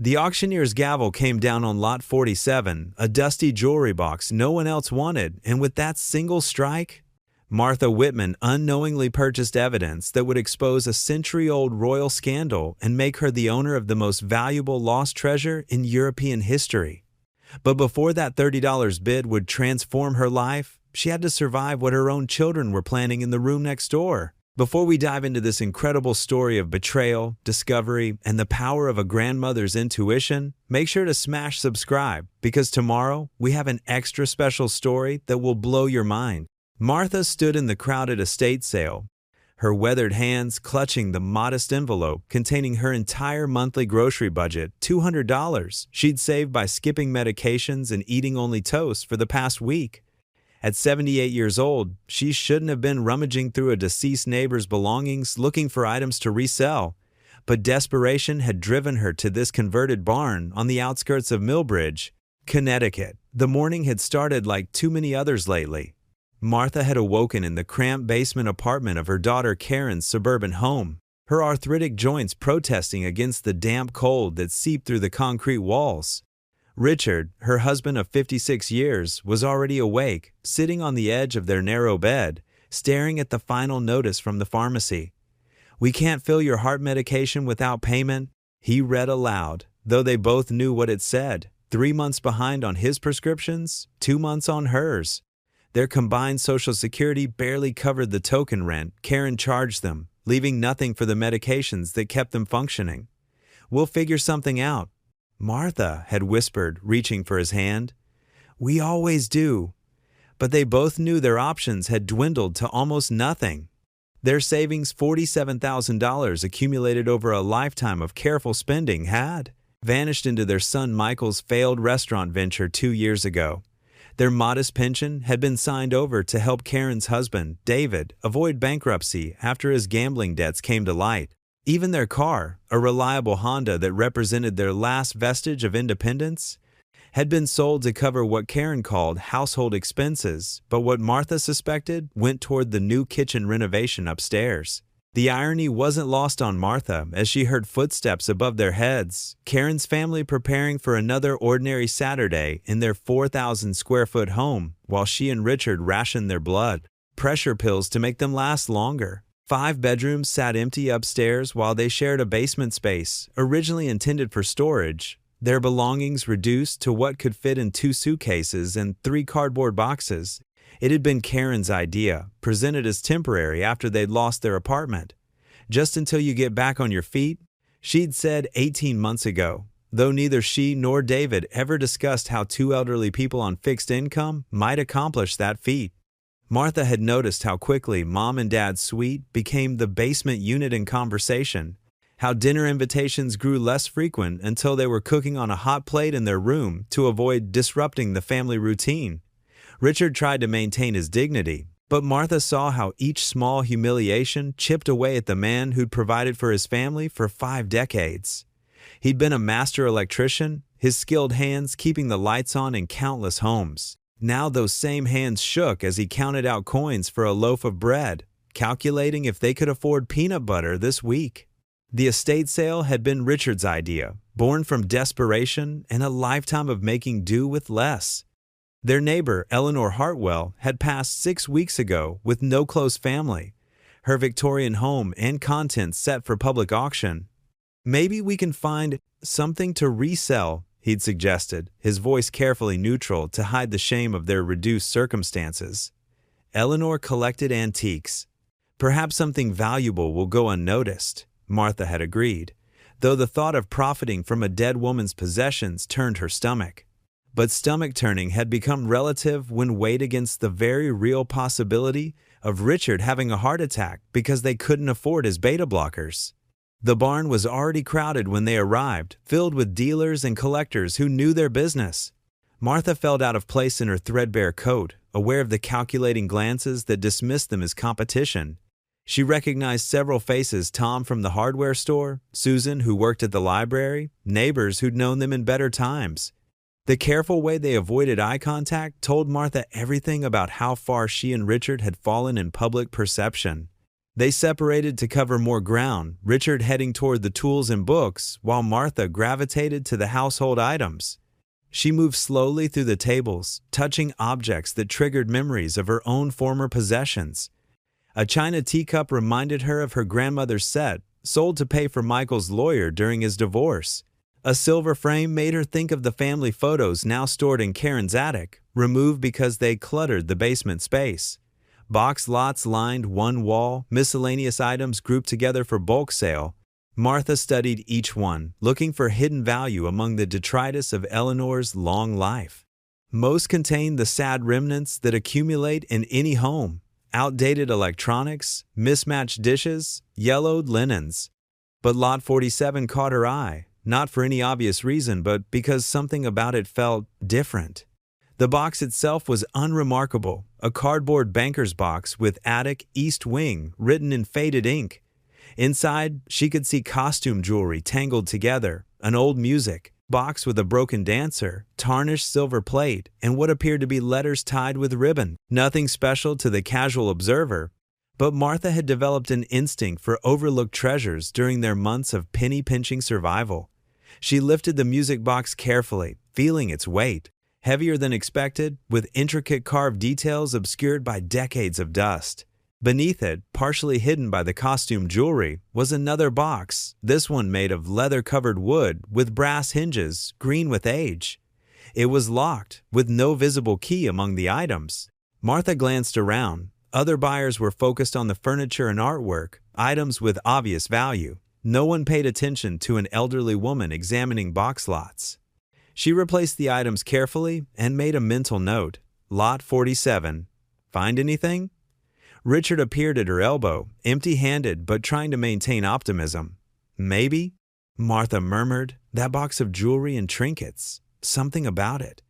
The auctioneer's gavel came down on lot 47, a dusty jewelry box no one else wanted, and with that single strike, Martha Whitman unknowingly purchased evidence that would expose a century-old royal scandal and make her the owner of the most valuable lost treasure in European history. But before that $30 bid would transform her life, she had to survive what her own children were planning in the room next door. Before we dive into this incredible story of betrayal, discovery, and the power of a grandmother's intuition, make sure to smash subscribe, because tomorrow we have an extra special story that will blow your mind. Martha stood in the crowded estate sale, her weathered hands clutching the modest envelope containing her entire monthly grocery budget, $200 she'd saved by skipping medications and eating only toast for the past week. At 78 years old, she shouldn't have been rummaging through a deceased neighbor's belongings looking for items to resell, but desperation had driven her to this converted barn on the outskirts of Millbridge, Connecticut. The morning had started like too many others lately. Martha had awoken in the cramped basement apartment of her daughter Karen's suburban home, her arthritic joints protesting against the damp cold that seeped through the concrete walls. Richard, her husband of 56 years, was already awake, sitting on the edge of their narrow bed, staring at the final notice from the pharmacy. "We can't fill your heart medication without payment," he read aloud, though they both knew what it said. 3 months behind on his prescriptions, 2 months on hers. Their combined Social Security barely covered the token rent Karen charged them, leaving nothing for the medications that kept them functioning. "We'll figure something out," Martha had whispered, reaching for his hand. "We always do." But they both knew their options had dwindled to almost nothing. Their savings, $47,000 accumulated over a lifetime of careful spending, had vanished into their son Michael's failed restaurant venture 2 years ago. Their modest pension had been signed over to help Karen's husband, David, avoid bankruptcy after his gambling debts came to light. Even their car, a reliable Honda that represented their last vestige of independence, had been sold to cover what Karen called household expenses, but what Martha suspected went toward the new kitchen renovation upstairs. The irony wasn't lost on Martha as she heard footsteps above their heads, Karen's family preparing for another ordinary Saturday in their 4,000-square-foot home while she and Richard rationed their blood pressure pills to make them last longer. 5 bedrooms sat empty upstairs while they shared a basement space, originally intended for storage, their belongings reduced to what could fit in 2 suitcases and 3 cardboard boxes. It had been Karen's idea, presented as temporary after they'd lost their apartment. "Just until you get back on your feet," she'd said 18 months ago, though neither she nor David ever discussed how 2 elderly people on fixed income might accomplish that feat. Martha had noticed how quickly Mom and Dad's suite became the basement unit in conversation, how dinner invitations grew less frequent until they were cooking on a hot plate in their room to avoid disrupting the family routine. Richard tried to maintain his dignity, but Martha saw how each small humiliation chipped away at the man who'd provided for his family for 5 decades. He'd been a master electrician, his skilled hands keeping the lights on in countless homes. Now those same hands shook as he counted out coins for a loaf of bread, calculating if they could afford peanut butter this week. The estate sale had been Richard's idea, born from desperation and a lifetime of making do with less. Their neighbor, Eleanor Hartwell, had passed 6 weeks ago with no close family, her Victorian home and contents set for public auction. "Maybe we can find something to resell," he'd suggested, his voice carefully neutral to hide the shame of their reduced circumstances. Eleanor collected antiques. "Perhaps something valuable will go unnoticed," Martha had agreed, though the thought of profiting from a dead woman's possessions turned her stomach. But stomach turning had become relative when weighed against the very real possibility of Richard having a heart attack because they couldn't afford his beta blockers. The barn was already crowded when they arrived, filled with dealers and collectors who knew their business. Martha felt out of place in her threadbare coat, aware of the calculating glances that dismissed them as competition. She recognized several faces: Tom from the hardware store, Susan who worked at the library, neighbors who'd known them in better times. The careful way they avoided eye contact told Martha everything about how far she and Richard had fallen in public perception. They separated to cover more ground, Richard heading toward the tools and books, while Martha gravitated to the household items. She moved slowly through the tables, touching objects that triggered memories of her own former possessions. A china teacup reminded her of her grandmother's set, sold to pay for Michael's lawyer during his divorce. A silver frame made her think of the family photos now stored in Karen's attic, removed because they cluttered the basement space. Box lots lined one wall, miscellaneous items grouped together for bulk sale. Martha studied each one, looking for hidden value among the detritus of Eleanor's long life. Most contained the sad remnants that accumulate in any home: outdated electronics, mismatched dishes, yellowed linens. But Lot 47 caught her eye, not for any obvious reason, but because something about it felt different. The box itself was unremarkable, a cardboard banker's box with Attic East Wing written in faded ink. Inside, she could see costume jewelry tangled together, an old music box with a broken dancer, tarnished silver plate, and what appeared to be letters tied with ribbon. Nothing special to the casual observer, but Martha had developed an instinct for overlooked treasures during their months of penny-pinching survival. She lifted the music box carefully, feeling its weight. Heavier than expected, with intricate carved details obscured by decades of dust. Beneath it, partially hidden by the costume jewelry, was another box, this one made of leather-covered wood with brass hinges, green with age. It was locked, with no visible key among the items. Martha glanced around. Other buyers were focused on the furniture and artwork, items with obvious value. No one paid attention to an elderly woman examining box lots. She replaced the items carefully and made a mental note. Lot 47. Find anything? Richard appeared at her elbow, empty-handed but trying to maintain optimism. Maybe? Martha murmured. That box of jewelry and trinkets. Something about it.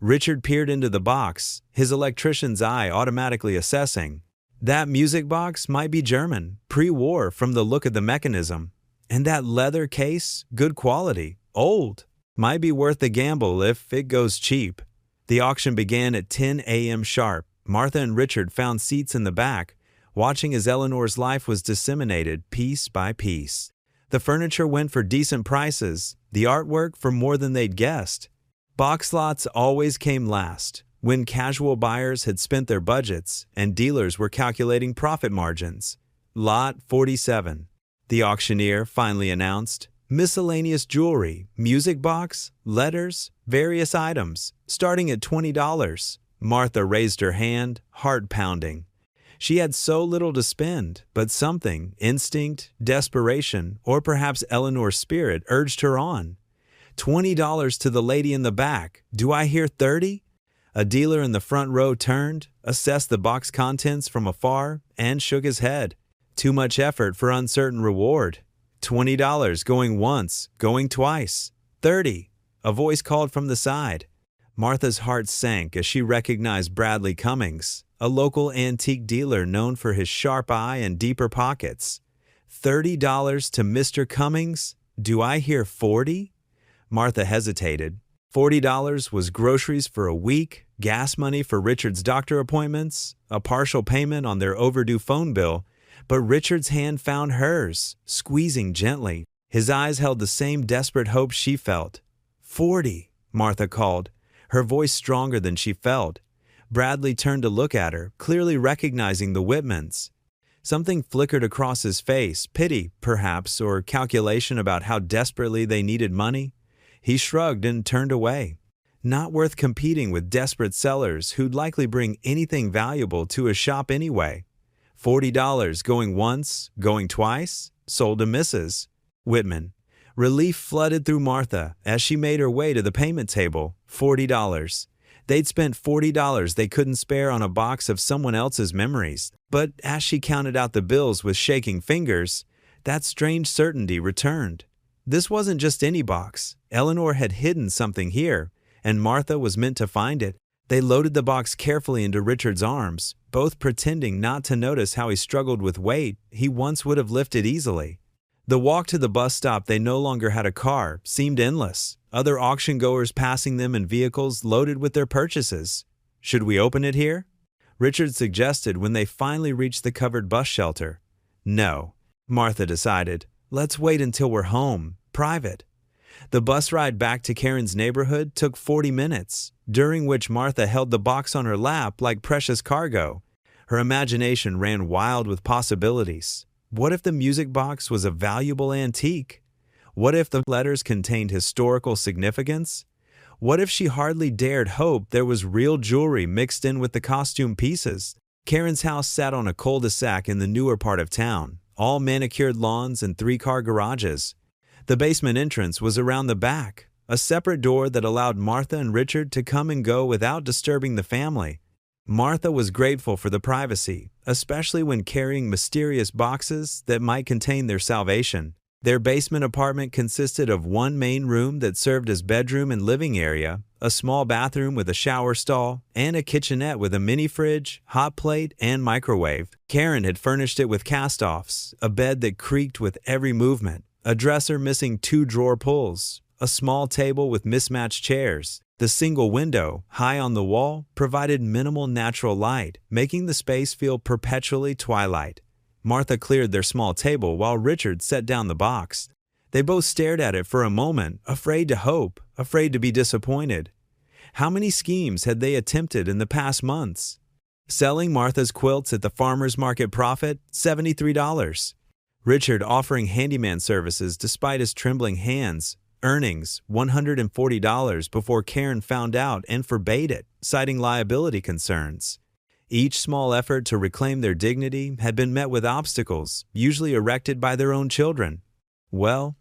Richard peered into the box, his electrician's eye automatically assessing. That music box might be German, pre-war from the look of the mechanism. And that leather case, good quality, old. Might be worth the gamble if it goes cheap. The auction began at 10 a.m. sharp. Martha and Richard found seats in the back, watching as Eleanor's life was disseminated piece by piece. The furniture went for decent prices, the artwork for more than they'd guessed. Box lots always came last, when casual buyers had spent their budgets and dealers were calculating profit margins. Lot 47, the auctioneer finally announced. Miscellaneous jewelry, music box, letters, various items, starting at $20. Martha raised her hand, heart pounding. She had so little to spend, but something, instinct, desperation, or perhaps Eleanor's spirit urged her on. $20 to the lady in the back. Do I hear 30? A dealer in the front row turned, assessed the box contents from afar, and shook his head. Too much effort for uncertain reward. $20 going once, going twice. 30. A voice called from the side. Martha's heart sank as she recognized Bradley Cummings, a local antique dealer known for his sharp eye and deeper pockets. $30 to Mr. Cummings? Do I hear 40? Martha hesitated. $40 was groceries for a week, gas money for Richard's doctor appointments, a partial payment on their overdue phone bill, but Richard's hand found hers, squeezing gently. His eyes held the same desperate hope she felt. 40, Martha called, her voice stronger than she felt. Bradley turned to look at her, clearly recognizing the Whitmans. Something flickered across his face, pity, perhaps, or calculation about how desperately they needed money. He shrugged and turned away. Not worth competing with desperate sellers who'd likely bring anything valuable to his shop anyway. $40 going once, going twice, sold to Mrs. Whitman. Relief flooded through Martha as she made her way to the payment table. $40. They'd spent $40 they couldn't spare on a box of someone else's memories. But as she counted out the bills with shaking fingers, that strange certainty returned. This wasn't just any box. Eleanor had hidden something here, and Martha was meant to find it. They loaded the box carefully into Richard's arms, both pretending not to notice how he struggled with weight he once would have lifted easily. The walk to the bus stop, they no longer had a car, seemed endless. Other auction-goers passing them in vehicles loaded with their purchases. Should we open it here? Richard suggested when they finally reached the covered bus shelter. No, Martha decided. Let's wait until we're home, private. The bus ride back to Karen's neighborhood took 40 minutes, during which Martha held the box on her lap like precious cargo. Her imagination ran wild with possibilities. What if the music box was a valuable antique? What if the letters contained historical significance? What if she hardly dared hope there was real jewelry mixed in with the costume pieces? Karen's house sat on a cul-de-sac in the newer part of town, all manicured lawns and three-car garages. The basement entrance was around the back, a separate door that allowed Martha and Richard to come and go without disturbing the family. Martha was grateful for the privacy, especially when carrying mysterious boxes that might contain their salvation. Their basement apartment consisted of one main room that served as bedroom and living area, a small bathroom with a shower stall, and a kitchenette with a mini fridge, hot plate, and microwave. Karen had furnished it with cast-offs, a bed that creaked with every movement, a dresser missing 2 drawer pulls, a small table with mismatched chairs. The single window, high on the wall, provided minimal natural light, making the space feel perpetually twilight. Martha cleared their small table while Richard set down the box. They both stared at it for a moment, afraid to hope, afraid to be disappointed. How many schemes had they attempted in the past months? Selling Martha's quilts at the farmer's market profit, $73. Richard offering handyman services despite his trembling hands, earnings, $140 before Karen found out and forbade it, citing liability concerns. Each small effort to reclaim their dignity had been met with obstacles, usually erected by their own children. Well,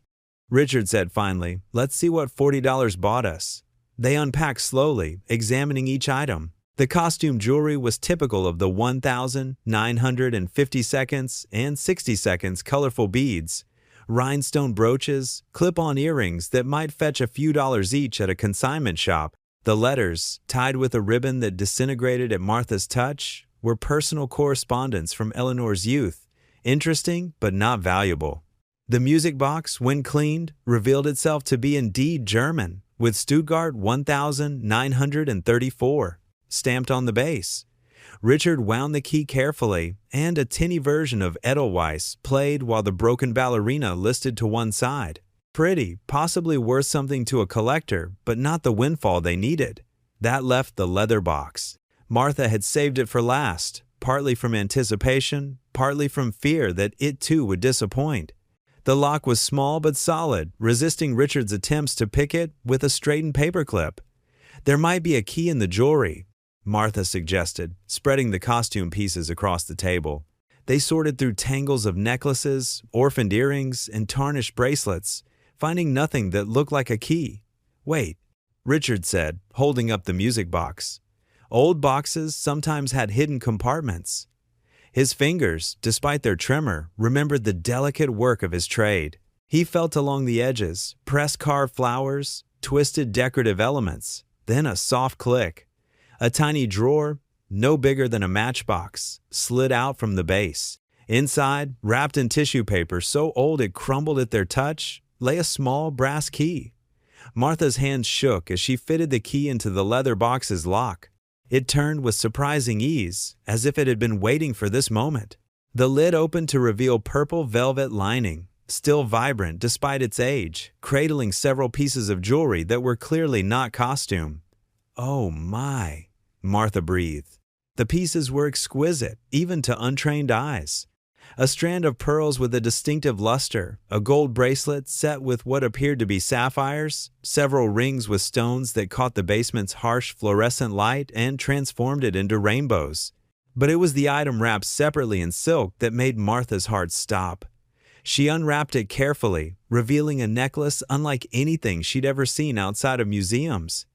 Richard said finally, let's see what $40 bought us. They unpacked slowly, examining each item. The costume jewelry was typical of the 1,950 seconds and 60 seconds colorful beads, rhinestone brooches, clip-on earrings that might fetch a few dollars each at a consignment shop. The letters, tied with a ribbon that disintegrated at Martha's touch, were personal correspondence from Eleanor's youth, interesting but not valuable. The music box, when cleaned, revealed itself to be indeed German, with Stuttgart 1934 stamped on the base. Richard wound the key carefully, and a tinny version of Edelweiss played while the broken ballerina listed to one side. Pretty, possibly worth something to a collector, but not the windfall they needed. That left the leather box. Martha had saved it for last, partly from anticipation, partly from fear that it too would disappoint. The lock was small but solid, resisting Richard's attempts to pick it with a straightened paperclip. There might be a key in the jewelry, Martha suggested, spreading the costume pieces across the table. They sorted through tangles of necklaces, orphaned earrings, and tarnished bracelets, finding nothing that looked like a key. Wait, Richard said, holding up the music box. Old boxes sometimes had hidden compartments. His fingers, despite their tremor, remembered the delicate work of his trade. He felt along the edges, pressed carved flowers, twisted decorative elements, then a soft click. A tiny drawer, no bigger than a matchbox, slid out from the base. Inside, wrapped in tissue paper so old it crumbled at their touch, lay a small brass key. Martha's hands shook as she fitted the key into the leather box's lock. It turned with surprising ease, as if it had been waiting for this moment. The lid opened to reveal purple velvet lining, still vibrant despite its age, cradling several pieces of jewelry that were clearly not costume. Oh my, Martha breathed. The pieces were exquisite, even to untrained eyes. A strand of pearls with a distinctive luster, a gold bracelet set with what appeared to be sapphires, several rings with stones that caught the basement's harsh fluorescent light and transformed it into rainbows. But it was the item wrapped separately in silk that made Martha's heart stop. She unwrapped it carefully, revealing a necklace unlike anything she'd ever seen outside of museums.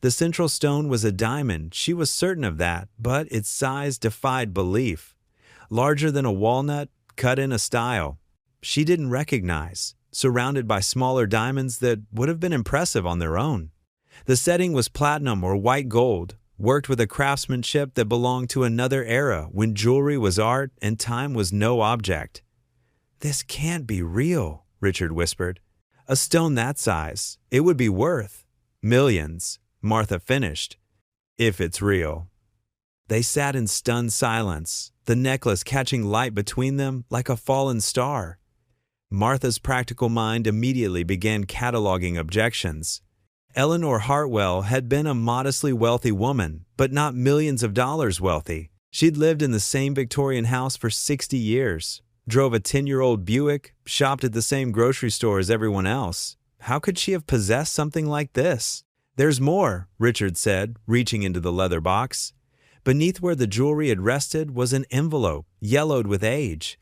The central stone was a diamond, she was certain of that, but its size defied belief. Larger than a walnut, cut in a style she didn't recognize, surrounded by smaller diamonds that would have been impressive on their own. The setting was platinum or white gold, worked with a craftsmanship that belonged to another era when jewelry was art and time was no object. "This can't be real," Richard whispered. "A stone that size, it would be worth millions," Martha finished. "If it's real." They sat in stunned silence. the necklace catching light between them like a fallen star. Martha's practical mind immediately began cataloging objections. Eleanor Hartwell had been a modestly wealthy woman, but not millions of dollars wealthy. She'd lived in the same Victorian house for 60 years, drove a 10-year-old Buick, shopped at the same grocery store as everyone else. How could she have possessed something like this? "There's more," Richard said, reaching into the leather box. Beneath where the jewelry had rested was an envelope, yellowed with age.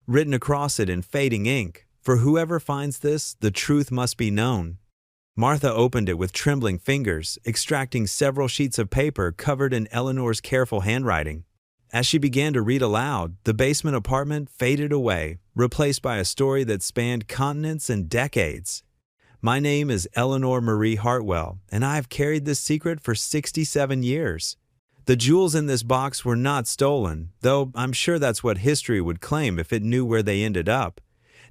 Written across it in fading ink, "For whoever finds this, the truth must be known." Martha opened it with trembling fingers, extracting several sheets of paper covered in Eleanor's careful handwriting. As she began to read aloud, the basement apartment faded away, replaced by a story that spanned continents and decades. "My name is Eleanor Marie Hartwell, and I have carried this secret for 67 years. The jewels in this box were not stolen, though I'm sure that's what history would claim if it knew where they ended up.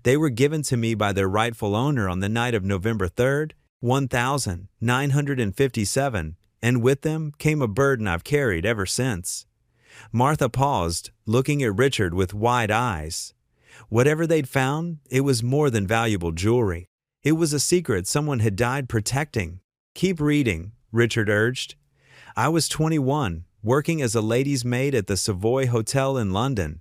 They were given to me by their rightful owner on the night of November 3rd, 1957, and with them came a burden I've carried ever since." Martha paused, looking at Richard with wide eyes. Whatever they'd found, it was more than valuable jewelry. It was a secret someone had died protecting. "Keep reading," Richard urged. "I was 21, working as a lady's maid at the Savoy Hotel in London.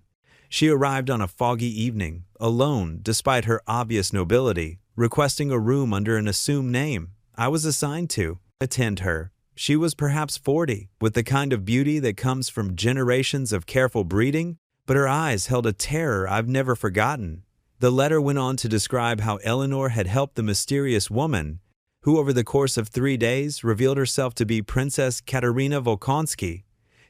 She arrived on a foggy evening, alone despite her obvious nobility, requesting a room under an assumed name. I was assigned to attend her. She was perhaps 40, with the kind of beauty that comes from generations of careful breeding, but her eyes held a terror I've never forgotten." The letter went on to describe how Eleanor had helped the mysterious woman, who over the course of 3 days revealed herself to be Princess Katerina Volkonsky,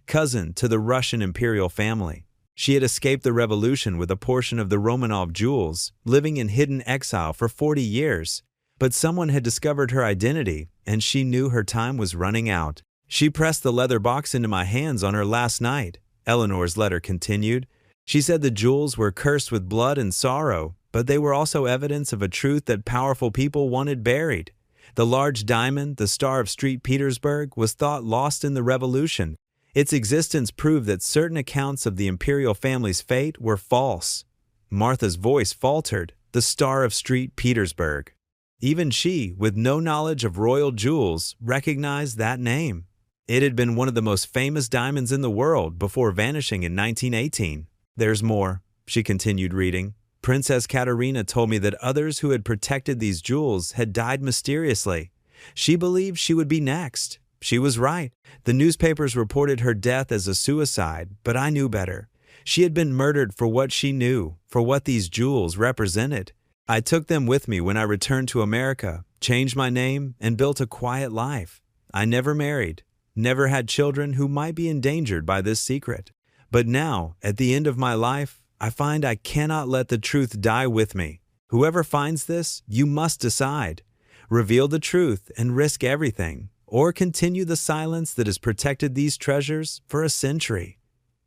cousin to the Russian imperial family. She had escaped the revolution with a portion of the Romanov jewels, living in hidden exile for 40 years. But someone had discovered her identity, and she knew her time was running out. "She pressed the leather box into my hands on her last night," Eleanor's letter continued. "She said the jewels were cursed with blood and sorrow, but they were also evidence of a truth that powerful people wanted buried. The large diamond, the Star of St. Petersburg, was thought lost in the revolution. Its existence proved that certain accounts of the imperial family's fate were false." Martha's voice faltered. The Star of St. Petersburg. Even she, with no knowledge of royal jewels, recognized that name. It had been one of the most famous diamonds in the world before vanishing in 1918. "There's more," she continued reading. "Princess Katerina told me that others who had protected these jewels had died mysteriously. She believed she would be next. She was right. The newspapers reported her death as a suicide, but I knew better. She had been murdered for what she knew, for what these jewels represented. I took them with me when I returned to America, changed my name, and built a quiet life. I never married, never had children who might be endangered by this secret. But now, at the end of my life, I find I cannot let the truth die with me. Whoever finds this, you must decide. Reveal the truth and risk everything, or continue the silence that has protected these treasures for a century."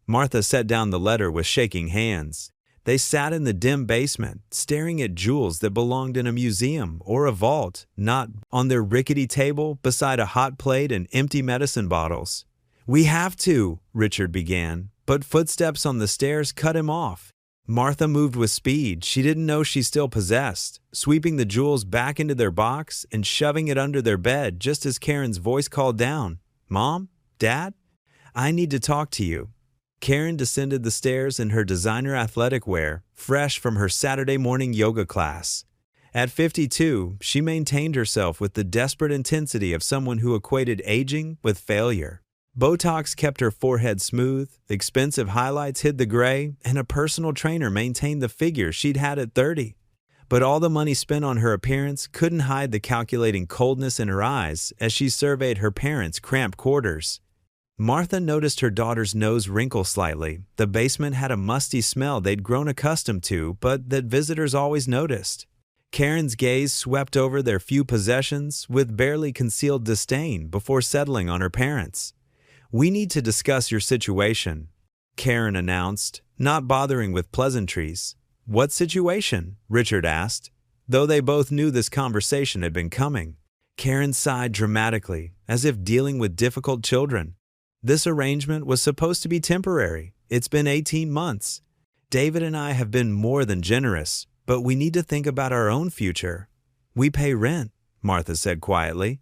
Martha set down the letter with shaking hands. They sat in the dim basement, staring at jewels that belonged in a museum or a vault, not on their rickety table beside a hot plate and empty medicine bottles. "We have to," Richard began, but footsteps on the stairs cut him off. Martha moved with speed she didn't know she still possessed, sweeping the jewels back into their box and shoving it under their bed just as Karen's voice called down, "Mom? Dad? I need to talk to you." Karen descended the stairs in her designer athletic wear, fresh from her Saturday morning yoga class. At 52, she maintained herself with the desperate intensity of someone who equated aging with failure. Botox kept her forehead smooth, expensive highlights hid the gray, and a personal trainer maintained the figure she'd had at 30. But all the money spent on her appearance couldn't hide the calculating coldness in her eyes as she surveyed her parents' cramped quarters. Martha noticed her daughter's nose wrinkle slightly. The basement had a musty smell they'd grown accustomed to, but that visitors always noticed. Karen's gaze swept over their few possessions with barely concealed disdain before settling on her parents. "We need to discuss your situation," Karen announced, not bothering with pleasantries. "What situation?" Richard asked, though they both knew this conversation had been coming. Karen sighed dramatically, as if dealing with difficult children. This arrangement was supposed to be temporary. It's been 18 months. David and I have been more than generous, but we need to think about our own future. We pay rent, Martha said quietly.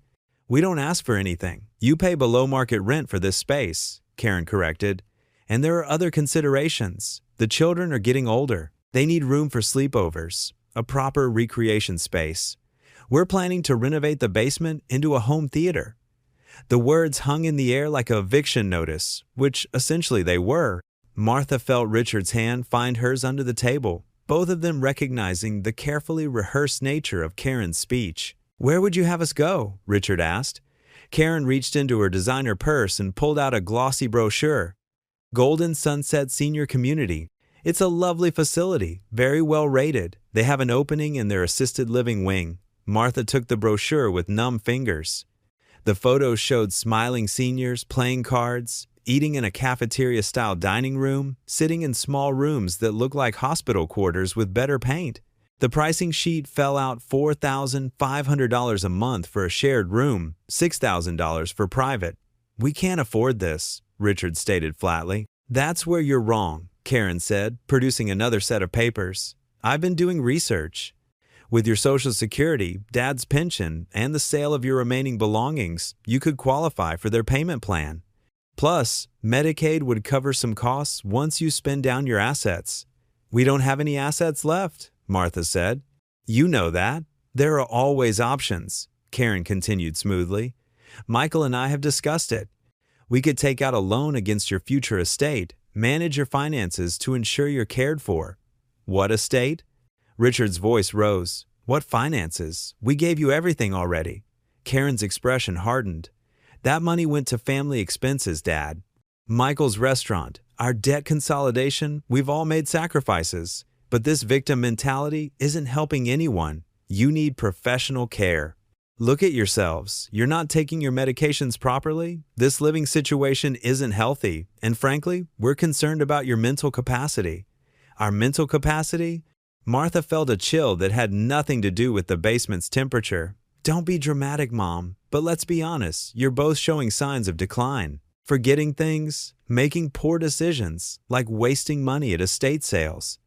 We don't ask for anything. You pay below market rent for this space, Karen corrected. And there are other considerations. The children are getting older. They need room for sleepovers, a proper recreation space. We're planning to renovate the basement into a home theater. The words hung in the air like a eviction notice, which essentially they were. Martha felt Richard's hand find hers under the table, both of them recognizing the carefully rehearsed nature of Karen's speech. Where would you have us go? Richard asked. Karen reached into her designer purse and pulled out a glossy brochure. Golden Sunset Senior Community. It's a lovely facility, very well rated. They have an opening in their assisted living wing. Martha took the brochure with numb fingers. The photos showed smiling seniors playing cards, eating in a cafeteria-style dining room, sitting in small rooms that looked like hospital quarters with better paint. The pricing sheet fell out $4,500 a month for a shared room, $6,000 for private. We can't afford this, Richard stated flatly. That's where you're wrong, Karen said, producing another set of papers. I've been doing research. With your Social Security, Dad's pension, and the sale of your remaining belongings, you could qualify for their payment plan. Plus, Medicaid would cover some costs once you spend down your assets. We don't have any assets left, Martha said. You know that. There are always options, Karen continued smoothly. Michael and I have discussed it. We could take out a loan against your future estate, manage your finances to ensure you're cared for. What estate? Richard's voice rose. What finances? We gave you everything already. Karen's expression hardened. That money went to family expenses, Dad. Michael's restaurant, our debt consolidation, we've all made sacrifices. But this victim mentality isn't helping anyone. You need professional care. Look at yourselves. You're not taking your medications properly. This living situation isn't healthy. And frankly, we're concerned about your mental capacity. Our mental capacity? Martha felt a chill that had nothing to do with the basement's temperature. Don't be dramatic, Mom, but let's be honest, you're both showing signs of decline. Forgetting things, making poor decisions, like wasting money at estate sales.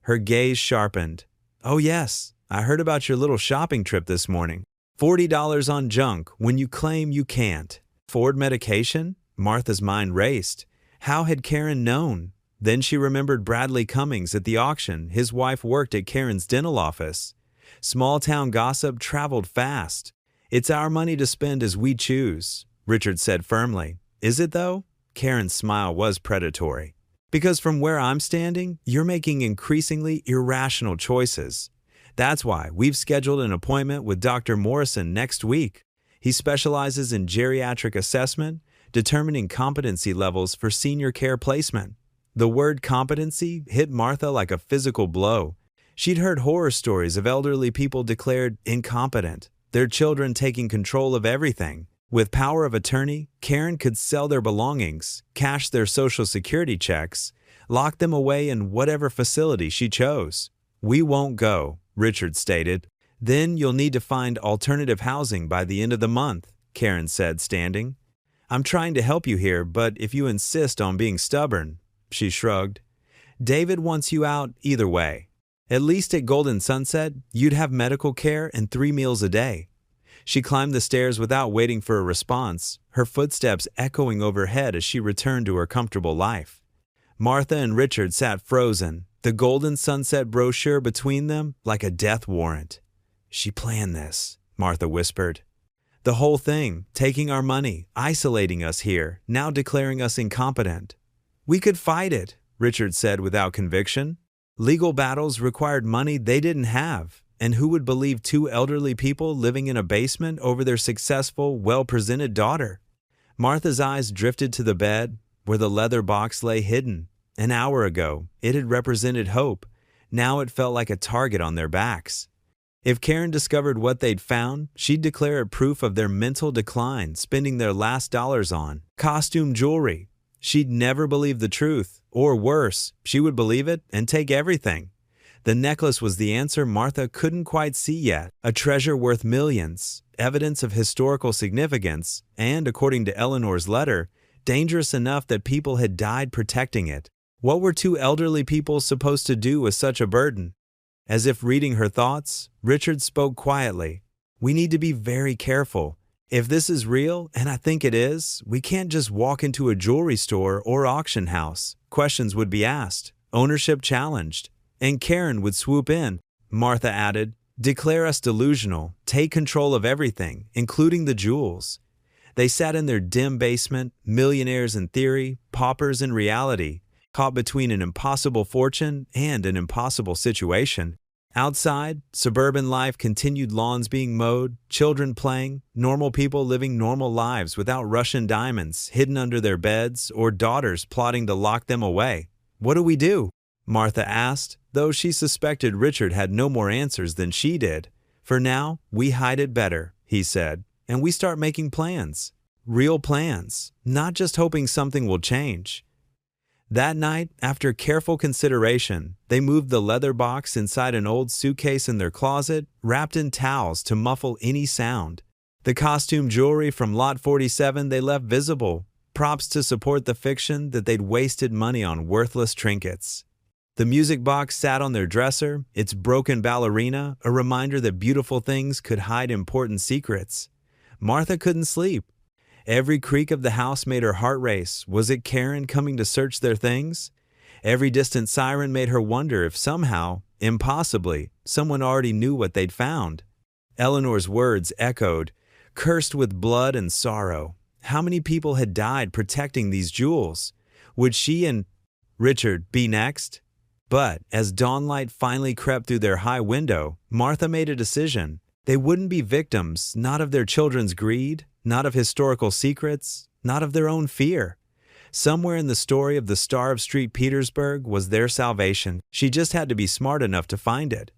Her gaze sharpened. Oh yes, I heard about your little shopping trip this morning. $40 on junk when you claim you can't. Afford medication? Martha's mind raced. How had Karen known? Then she remembered Bradley Cummings at the auction. His wife worked at Karen's dental office. Small-town gossip traveled fast. It's our money to spend as we choose, Richard said firmly. Is it though? Karen's smile was predatory. Because from where I'm standing, you're making increasingly irrational choices. That's why we've scheduled an appointment with Dr. Morrison next week. He specializes in geriatric assessment, determining competency levels for senior care placement. The word competency hit Martha like a physical blow. She'd heard horror stories of elderly people declared incompetent, their children taking control of everything. With power of attorney, Karen could sell their belongings, cash their Social Security checks, lock them away in whatever facility she chose. We won't go, Richard stated. Then you'll need to find alternative housing by the end of the month, Karen said, standing. I'm trying to help you here, but if you insist on being stubborn, she shrugged. David wants you out either way. At least at Golden Sunset, you'd have medical care and 3 meals a day. She climbed the stairs without waiting for a response, her footsteps echoing overhead as she returned to her comfortable life. Martha and Richard sat frozen, the Golden Sunset brochure between them like a death warrant. She planned this, Martha whispered. The whole thing, taking our money, isolating us here, now declaring us incompetent. We could fight it, Richard said without conviction. Legal battles required money they didn't have, and who would believe 2 elderly people living in a basement over their successful, well-presented daughter? Martha's eyes drifted to the bed, where the leather box lay hidden. An hour ago, it had represented hope. Now it felt like a target on their backs. If Karen discovered what they'd found, she'd declare it proof of their mental decline, spending their last dollars on costume jewelry. She'd never believe the truth, or worse, she would believe it and take everything. The necklace was the answer Martha couldn't quite see yet, a treasure worth millions, evidence of historical significance, and, according to Eleanor's letter, dangerous enough that people had died protecting it. What were two elderly people supposed to do with such a burden? As if reading her thoughts, Richard spoke quietly. We need to be very careful. If this is real, and I think it is, we can't just walk into a jewelry store or auction house. Questions would be asked, ownership challenged, and Karen would swoop in. Martha added, declare us delusional, take control of everything, including the jewels. They sat in their dim basement, millionaires in theory, paupers in reality, caught between an impossible fortune and an impossible situation. Outside, suburban life continued, lawns being mowed, children playing, normal people living normal lives without Russian diamonds hidden under their beds or daughters plotting to lock them away. What do we do? Martha asked, though she suspected Richard had no more answers than she did. For now, we hide it better, he said, and we start making plans. Real plans, not just hoping something will change. That night, after careful consideration, they moved the leather box inside an old suitcase in their closet, wrapped in towels to muffle any sound. The costume jewelry from Lot 47 they left visible, props to support the fiction that they'd wasted money on worthless trinkets. The music box sat on their dresser, its broken ballerina, a reminder that beautiful things could hide important secrets. Martha couldn't sleep. Every creak of the house made her heart race. Was it Karen coming to search their things? Every distant siren made her wonder if somehow, impossibly, someone already knew what they'd found. Eleanor's words echoed, cursed with blood and sorrow. How many people had died protecting these jewels? Would she and Richard be next? But as dawnlight finally crept through their high window, Martha made a decision. They wouldn't be victims, not of their children's greed, not of historical secrets, not of their own fear. Somewhere in the story of the Star of St. Petersburg was their salvation. She just had to be smart enough to find it.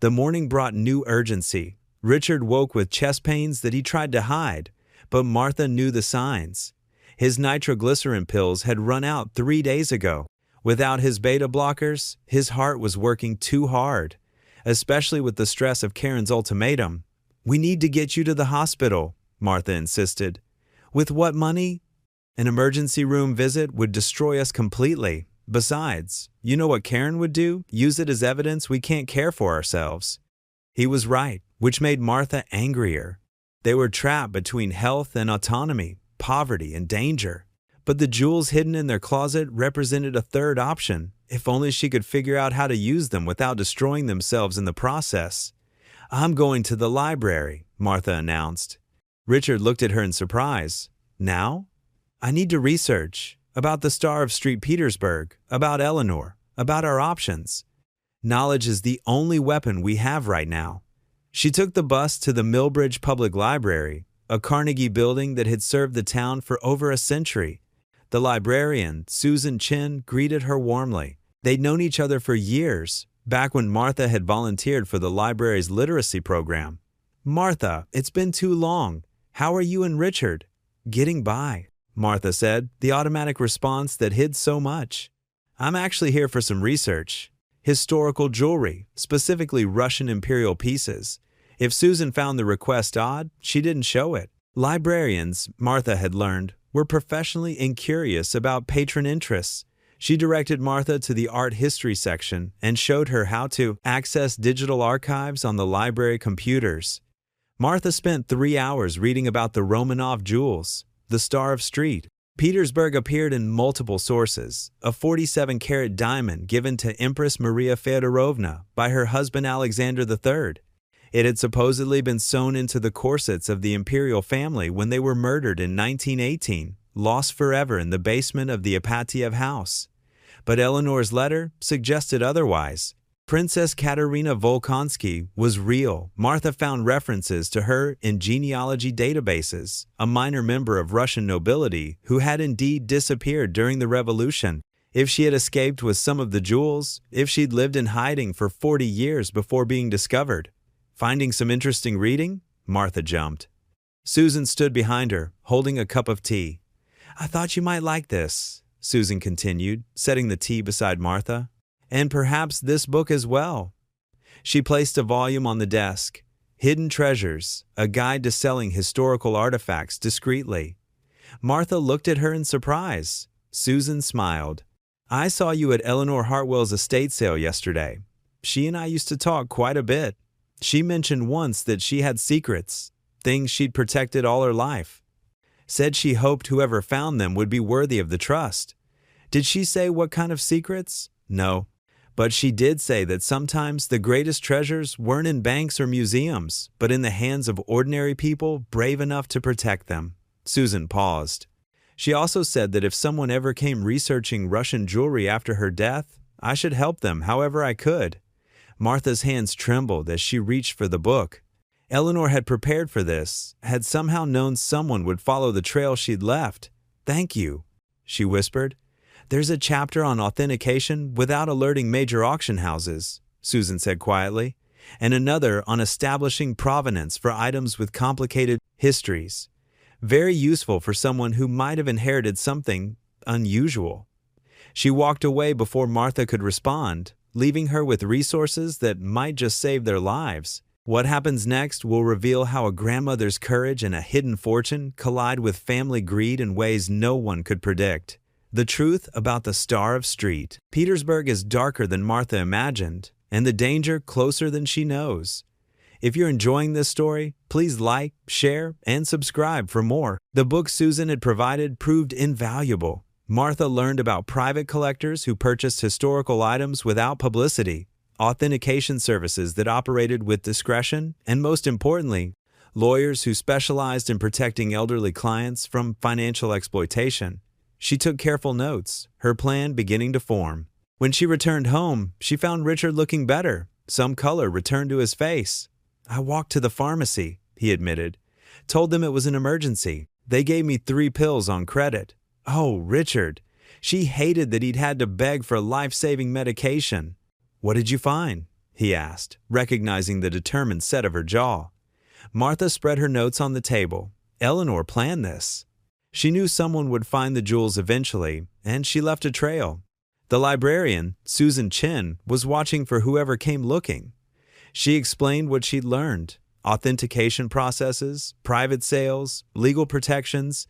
The morning brought new urgency. Richard woke with chest pains that he tried to hide, but Martha knew the signs. His nitroglycerin pills had run out 3 days ago. Without his beta blockers, his heart was working too hard, especially with the stress of Karen's ultimatum. We need to get you to the hospital, Martha insisted. With what money? An emergency room visit would destroy us completely. Besides, you know what Karen would do? Use it as evidence we can't care for ourselves. He was right, which made Martha angrier. They were trapped between health and autonomy, poverty and danger. But the jewels hidden in their closet represented a third option, if only she could figure out how to use them without destroying themselves in the process. I'm going to the library, Martha announced. Richard looked at her in surprise. Now? I need to research about the Star of St. Petersburg, about Eleanor, about our options. Knowledge is the only weapon we have right now. She took the bus to the Millbridge Public Library, a Carnegie building that had served the town for over a century. The librarian, Susan Chin, greeted her warmly. They'd known each other for years, back when Martha had volunteered for the library's literacy program. Martha, it's been too long. How are you and Richard? Getting by, Martha said, the automatic response that hid so much. I'm actually here for some research. Historical jewelry, specifically Russian imperial pieces. If Susan found the request odd, she didn't show it. Librarians, Martha had learned, were professionally incurious about patron interests. She directed Martha to the art history section and showed her how to access digital archives on the library computers. Martha spent 3 hours reading about the Romanov jewels, the Star of St. Petersburg appeared in multiple sources, a 47-carat diamond given to Empress Maria Feodorovna by her husband Alexander III. It had supposedly been sewn into the corsets of the imperial family when they were murdered in 1918, lost forever in the basement of the Ipatiev house. But Eleanor's letter suggested otherwise. Princess Katerina Volkonsky was real. Martha found references to her in genealogy databases, a minor member of Russian nobility who had indeed disappeared during the revolution. If she had escaped with some of the jewels, if she'd lived in hiding for 40 years before being discovered. Finding some interesting reading? Martha jumped. Susan stood behind her, holding a cup of tea. I thought you might like this, Susan continued, setting the tea beside Martha. And perhaps this book as well. She placed a volume on the desk. Hidden Treasures, a guide to selling historical artifacts discreetly. Martha looked at her in surprise. Susan smiled. I saw you at Eleanor Hartwell's estate sale yesterday. She and I used to talk quite a bit. She mentioned once that she had secrets, things she'd protected all her life. Said she hoped whoever found them would be worthy of the trust. Did she say what kind of secrets? No. But she did say that sometimes the greatest treasures weren't in banks or museums, but in the hands of ordinary people brave enough to protect them. Susan paused. She also said that if someone ever came researching Russian jewelry after her death, I should help them however I could. Martha's hands trembled as she reached for the book. Eleanor had prepared for this, had somehow known someone would follow the trail she'd left. "Thank you," she whispered. "There's a chapter on authentication without alerting major auction houses," Susan said quietly, and another on establishing provenance for items with complicated histories. Very useful for someone who might have inherited something unusual. She walked away before Martha could respond, leaving her with resources that might just save their lives. What happens next will reveal how a grandmother's courage and a hidden fortune collide with family greed in ways no one could predict. The truth about the Star of Street. Petersburg is darker than Martha imagined, and the danger closer than she knows. If you're enjoying this story, please like, share, and subscribe for more. The book Susan had provided proved invaluable. Martha learned about private collectors who purchased historical items without publicity, authentication services that operated with discretion, and most importantly, lawyers who specialized in protecting elderly clients from financial exploitation. She took careful notes, her plan beginning to form. When she returned home, she found Richard looking better. Some color returned to his face. "I walked to the pharmacy," he admitted. "Told them it was an emergency. They gave me 3 pills on credit." Oh, Richard. She hated that he'd had to beg for life-saving medication. "What did you find?" he asked, recognizing the determined set of her jaw. Martha spread her notes on the table. Eleanor planned this. She knew someone would find the jewels eventually, and she left a trail. The librarian, Susan Chin, was watching for whoever came looking. She explained what she'd learned: authentication processes, private sales, legal protections.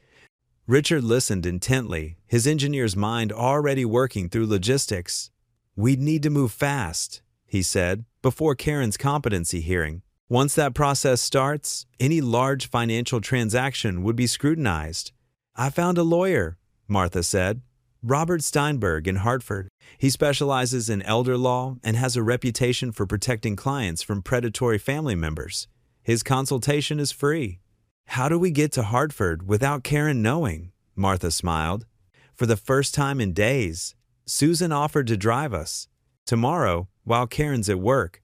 Richard listened intently, his engineer's mind already working through logistics. "We'd need to move fast," he said, before Karen's competency hearing. Once that process starts, any large financial transaction would be scrutinized. "I found a lawyer," Martha said. "Robert Steinberg in Hartford. He specializes in elder law and has a reputation for protecting clients from predatory family members. His consultation is free." "How do we get to Hartford without Karen knowing?" Martha smiled. For the first time in days, Susan offered to drive us. Tomorrow, while Karen's at work.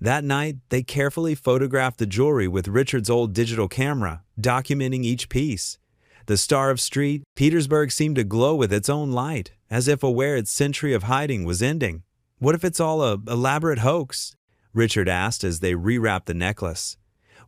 That night, they carefully photographed the jewelry with Richard's old digital camera, documenting each piece. The Star of Street, Petersburg seemed to glow with its own light, as if aware its century of hiding was ending. "What if it's all an elaborate hoax?" Richard asked as they rewrapped the necklace.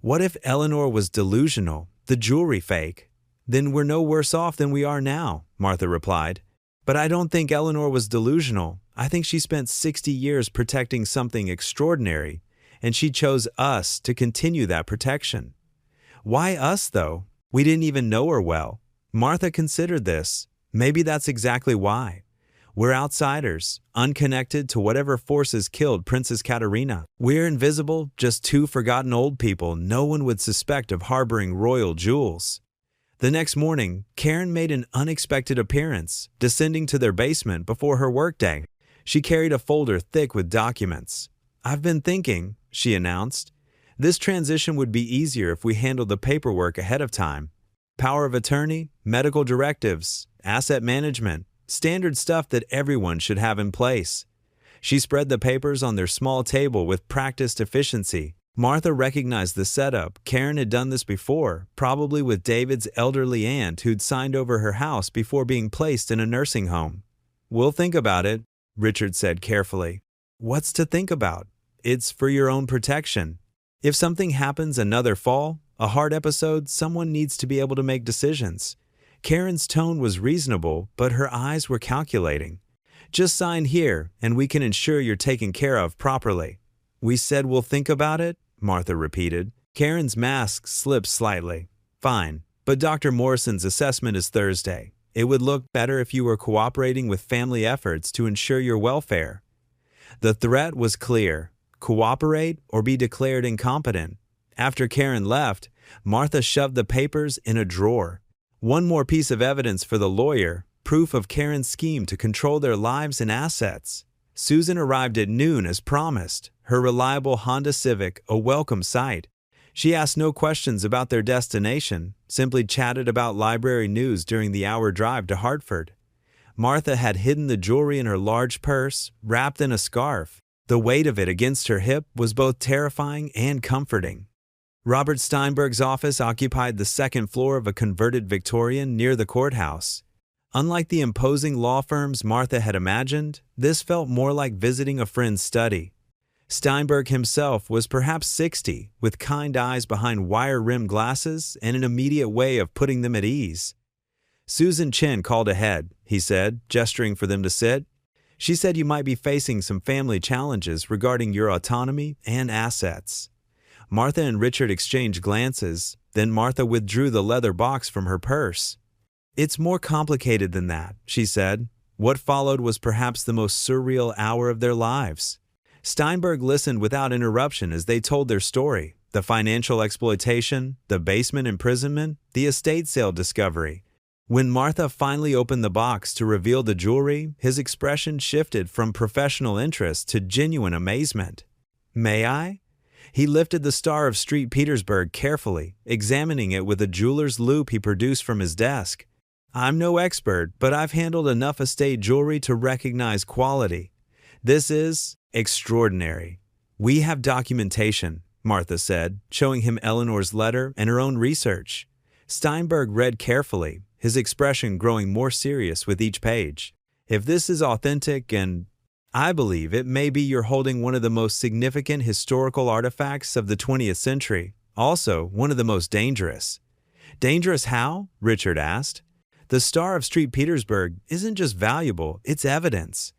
"What if Eleanor was delusional, the jewelry fake?" "Then we're no worse off than we are now," Martha replied. "But I don't think Eleanor was delusional. I think she spent 60 years protecting something extraordinary, and she chose us to continue that protection." "Why us, though? We didn't even know her well." Martha considered this. Maybe that's exactly why. We're outsiders, unconnected to whatever forces killed Princess Katerina. We're invisible, just 2 forgotten old people no one would suspect of harboring royal jewels. The next morning, Karen made an unexpected appearance, descending to their basement before her workday. She carried a folder thick with documents. "I've been thinking," she announced. "This transition would be easier if we handled the paperwork ahead of time. Power of attorney, medical directives, asset management, standard stuff that everyone should have in place." She spread the papers on their small table with practiced efficiency. Martha recognized the setup. Karen had done this before, probably with David's elderly aunt who'd signed over her house before being placed in a nursing home. "We'll think about it," Richard said carefully. "What's to think about? It's for your own protection. If something happens another fall, a heart episode, someone needs to be able to make decisions." Karen's tone was reasonable, but her eyes were calculating. "Just sign here, and we can ensure you're taken care of properly." "We said we'll think about it," Martha repeated. Karen's mask slipped slightly. "Fine, but Dr. Morrison's assessment is Thursday. It would look better if you were cooperating with family efforts to ensure your welfare. The threat was clear: cooperate or be declared incompetent. After Karen left, Martha shoved the papers in a drawer. One more piece of evidence for the lawyer, proof of Karen's scheme to control their lives and assets. Susan arrived at noon as promised, her reliable Honda Civic a welcome sight. She asked no questions about their destination, simply chatted about library news during the hour drive to Hartford. Martha had hidden the jewelry in her large purse, wrapped in a scarf. The weight of it against her hip was both terrifying and comforting. Robert Steinberg's office occupied the second floor of a converted Victorian near the courthouse. Unlike the imposing law firms Martha had imagined, this felt more like visiting a friend's study. Steinberg himself was perhaps 60, with kind eyes behind wire-rimmed glasses and an immediate way of putting them at ease. "Susan Chin called ahead," he said, gesturing for them to sit. "She said you might be facing some family challenges regarding your autonomy and assets." Martha and Richard exchanged glances, then Martha withdrew the leather box from her purse. "It's more complicated than that," she said. What followed was perhaps the most surreal hour of their lives. Steinberg listened without interruption as they told their story: the financial exploitation, the basement imprisonment, the estate sale discovery. When Martha finally opened the box to reveal the jewelry, his expression shifted from professional interest to genuine amazement. "May I?" He lifted the Star of St. Petersburg carefully, examining it with a jeweler's loupe he produced from his desk. "I'm no expert, but I've handled enough estate jewelry to recognize quality. This is extraordinary." "We have documentation," Martha said, showing him Eleanor's letter and her own research. Steinberg read carefully, his expression growing more serious with each page. "If this is authentic and I believe it may be you're holding one of the most significant historical artifacts of the 20th century, also one of the most dangerous." "Dangerous how?" Richard asked. "The Star of St. Petersburg isn't just valuable, it's evidence.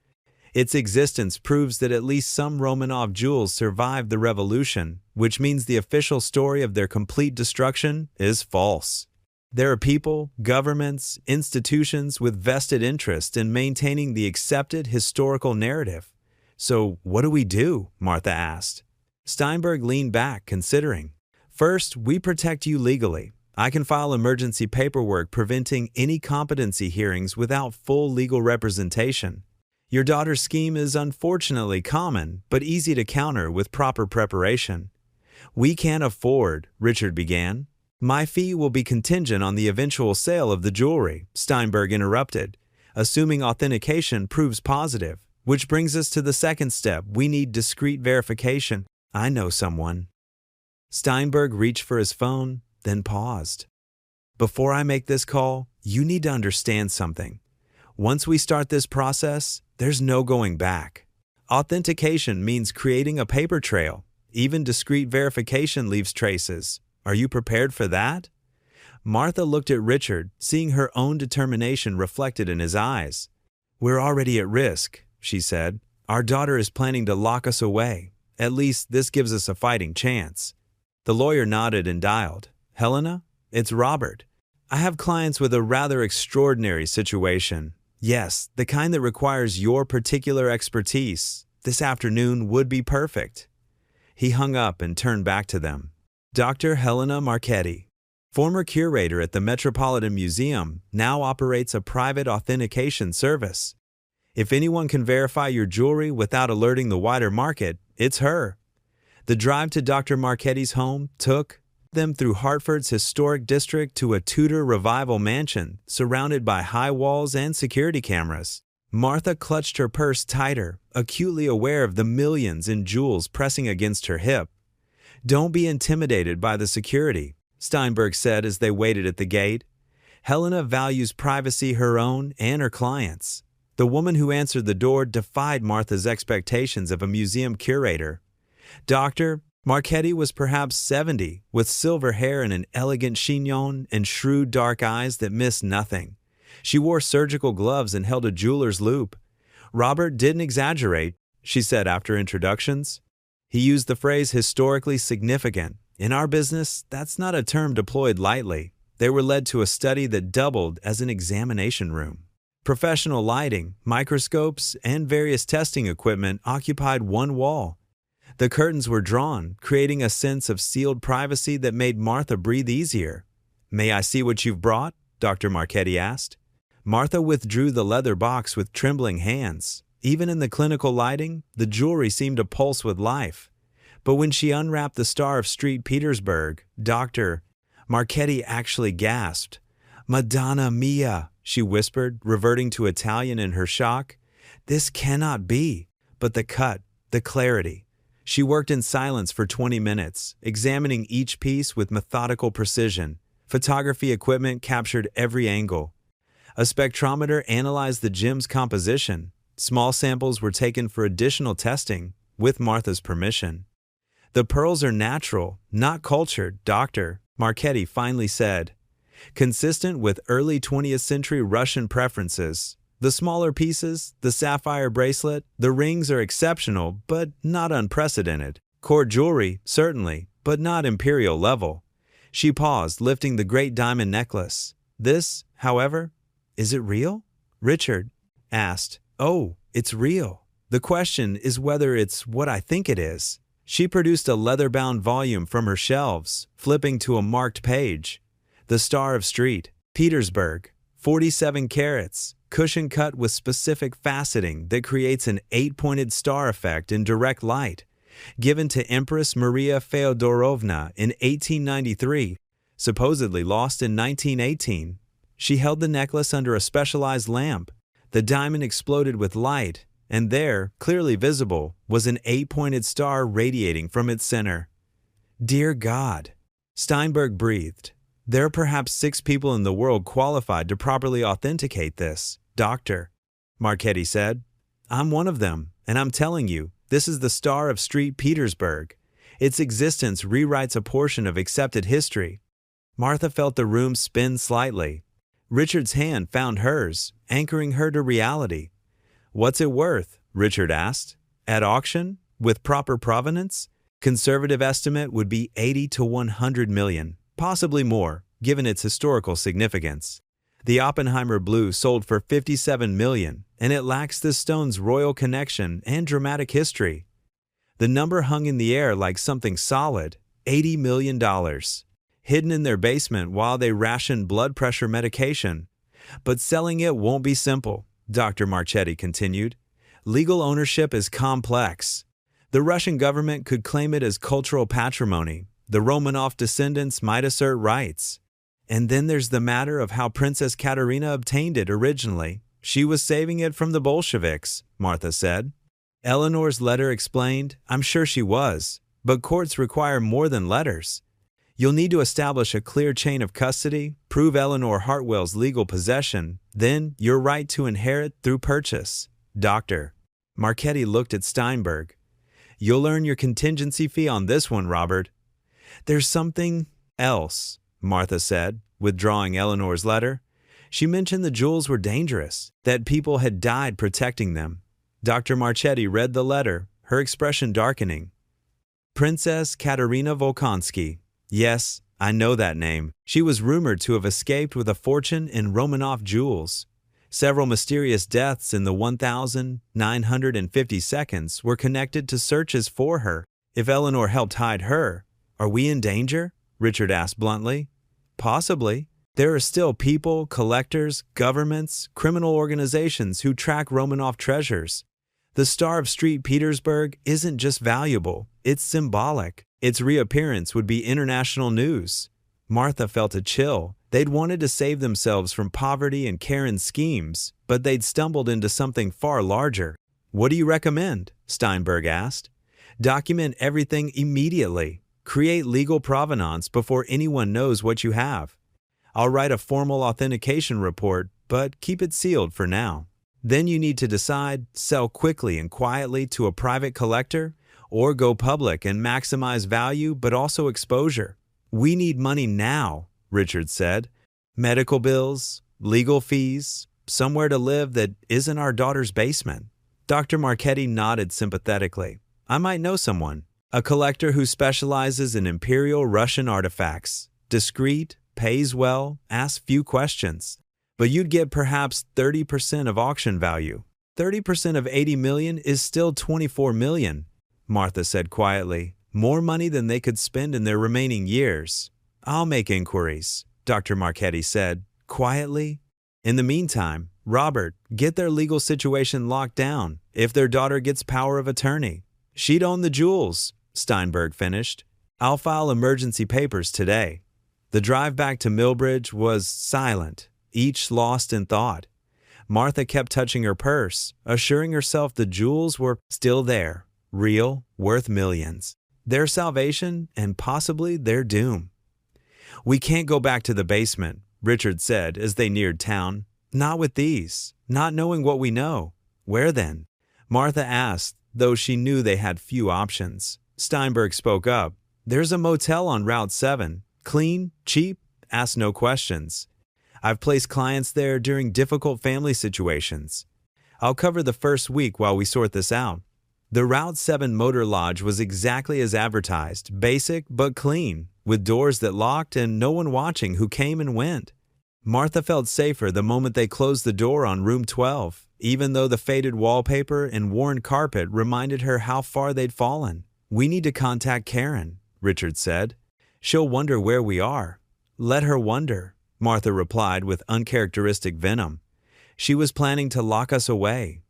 Its existence proves that at least some Romanov jewels survived the revolution, which means the official story of their complete destruction is false. There are people, governments, institutions with vested interest in maintaining the accepted historical narrative. So what do we do?" Martha asked. Steinberg leaned back, considering. "First, we protect you legally. I can file emergency paperwork preventing any competency hearings without full legal representation. Your daughter's scheme is unfortunately common, but easy to counter with proper preparation." "We can't afford," Richard began. "My fee will be contingent on the eventual sale of the jewelry," Steinberg interrupted, "assuming authentication proves positive. Which brings us to the second step: we need discreet verification. I know someone." Steinberg reached for his phone, then paused. "Before I make this call, you need to understand something. Once we start this process, there's no going back. Authentication means creating a paper trail. Even discreet verification leaves traces. Are you prepared for that?" Martha looked at Richard, seeing her own determination reflected in his eyes. "We're already at risk," she said. "Our daughter is planning to lock us away. At least this gives us a fighting chance." The lawyer nodded and dialed. "Helena? It's Robert. I have clients with a rather extraordinary situation. Yes, the kind that requires your particular expertise. This afternoon would be perfect." He hung up and turned back to them. "Dr. Helena Marchetti, former curator at the Metropolitan Museum, now operates a private authentication service. If anyone can verify your jewelry without alerting the wider market, it's her." The drive to Dr. Marchetti's home took them through Hartford's historic district to a Tudor Revival mansion surrounded by high walls and security cameras. Martha clutched her purse tighter, acutely aware of the millions in jewels pressing against her hip. "Don't be intimidated by the security," Steinberg said as they waited at the gate. "Helena values privacy, her own and her clients'." The woman who answered the door defied Martha's expectations of a museum curator. Dr. Marchetti was perhaps 70, with silver hair and an elegant chignon and shrewd dark eyes that missed nothing. She wore surgical gloves and held a jeweler's loupe. "Robert didn't exaggerate," she said after introductions. "He used the phrase historically significant. In our business, that's not a term deployed lightly. They were led to a study that doubled as an examination room. Professional lighting, microscopes, and various testing equipment occupied one wall. The curtains were drawn, creating a sense of sealed privacy that made Martha breathe easier. "May I see what you've brought?" Dr. Marchetti asked. Martha withdrew the leather box with trembling hands. Even in the clinical lighting, the jewelry seemed to pulse with life. But when she unwrapped the Star of St. Petersburg, Dr. Marchetti actually gasped. "Madonna mia," she whispered, reverting to Italian in her shock. "This cannot be." But the cut, the clarity. She worked in silence for 20 minutes, examining each piece with methodical precision. Photography equipment captured every angle. A spectrometer analyzed the gem's composition. Small samples were taken for additional testing, with Martha's permission. "The pearls are natural, not cultured, Dr. Marchetti finally said. Consistent with early 20th century Russian preferences, the smaller pieces, the sapphire bracelet, the rings are exceptional, but not unprecedented. Court jewelry, certainly, but not imperial level. She paused, lifting the great diamond necklace. This, however, is it real? Richard asked. Oh, it's real. The question is whether it's what I think it is. She produced a leather-bound volume from her shelves, flipping to a marked page. The Star of St. Petersburg, 47 carats, cushion cut with specific faceting that creates an 8-pointed star effect in direct light. Given to Empress Maria Feodorovna in 1893, supposedly lost in 1918. She held the necklace under a specialized lamp. The diamond exploded with light, and there, clearly visible, was an 8-pointed star radiating from its center. Dear God, Steinberg breathed. There are perhaps 6 people in the world qualified to properly authenticate this, Dr. Marchetti said. I'm one of them, and I'm telling you, this is the Star of St. Petersburg. Its existence rewrites a portion of accepted history. Martha felt the room spin slightly. Richard's hand found hers, anchoring her to reality. What's it worth? Richard asked. At auction, with proper provenance, conservative estimate would be 80 to 100 million, possibly more, given its historical significance. The Oppenheimer Blue sold for 57 million, and it lacks the stone's royal connection and dramatic history. The number hung in the air like something solid, $80 million, hidden in their basement while they rationed blood pressure medication. But selling it won't be simple, Dr. Marchetti continued. Legal ownership is complex. The Russian government could claim it as cultural patrimony. The Romanov descendants might assert rights. And then there's the matter of how Princess Katerina obtained it originally. She was saving it from the Bolsheviks, Martha said. Eleanor's letter explained, I'm sure she was, but courts require more than letters. You'll need to establish a clear chain of custody, prove Eleanor Hartwell's legal possession, then your right to inherit through purchase. Dr. Marchetti looked at Steinberg. You'll earn your contingency fee on this one, Robert. There's something else, Martha said, withdrawing Eleanor's letter. She mentioned the jewels were dangerous, that people had died protecting them. Dr. Marchetti read the letter, her expression darkening. Princess Katerina Volkonsky. Yes, I know that name. She was rumored to have escaped with a fortune in Romanov jewels. Several mysterious deaths in the 1,950 seconds were connected to searches for her. If Eleanor helped hide her, are we in danger? Richard asked bluntly. Possibly. There are still people, collectors, governments, criminal organizations who track Romanov treasures. The Star of St. Petersburg isn't just valuable, it's symbolic. Its reappearance would be international news. Martha felt a chill. They'd wanted to save themselves from poverty and Karen's schemes, but they'd stumbled into something far larger. What do you recommend? Steinberg asked. Document everything immediately. Create legal provenance before anyone knows what you have. I'll write a formal authentication report, but keep it sealed for now. Then you need to decide, sell quickly and quietly to a private collector, or go public and maximize value but also exposure. We need money now, Richard said. Medical bills, legal fees, somewhere to live that isn't our daughter's basement. Dr. Marchetti nodded sympathetically. I might know someone. A collector who specializes in Imperial Russian artifacts. Discreet, pays well, asks few questions. But you'd get perhaps 30% of auction value. 30% of 80 million is still 24 million, Martha said quietly. More money than they could spend in their remaining years. I'll make inquiries, Dr. Marchetti said, quietly. In the meantime, Robert, get their legal situation locked down if their daughter gets power of attorney. She'd own the jewels, Steinberg finished. I'll file emergency papers today. The drive back to Millbridge was silent, each lost in thought. Martha kept touching her purse, assuring herself the jewels were still there, real, worth millions. Their salvation and possibly their doom. We can't go back to the basement, Richard said as they neared town. Not with these, not knowing what we know. Where then? Martha asked, though she knew they had few options. Steinberg spoke up. There's a motel on Route 7. Clean, cheap, ask no questions. I've placed clients there during difficult family situations. I'll cover the first week while we sort this out. The Route 7 Motor Lodge was exactly as advertised, basic but clean, with doors that locked and no one watching who came and went. Martha felt safer the moment they closed the door on room 12, even though the faded wallpaper and worn carpet reminded her how far they'd fallen. We need to contact Karen, Richard said. She'll wonder where we are. Let her wonder, Martha replied with uncharacteristic venom. She was planning to lock us away.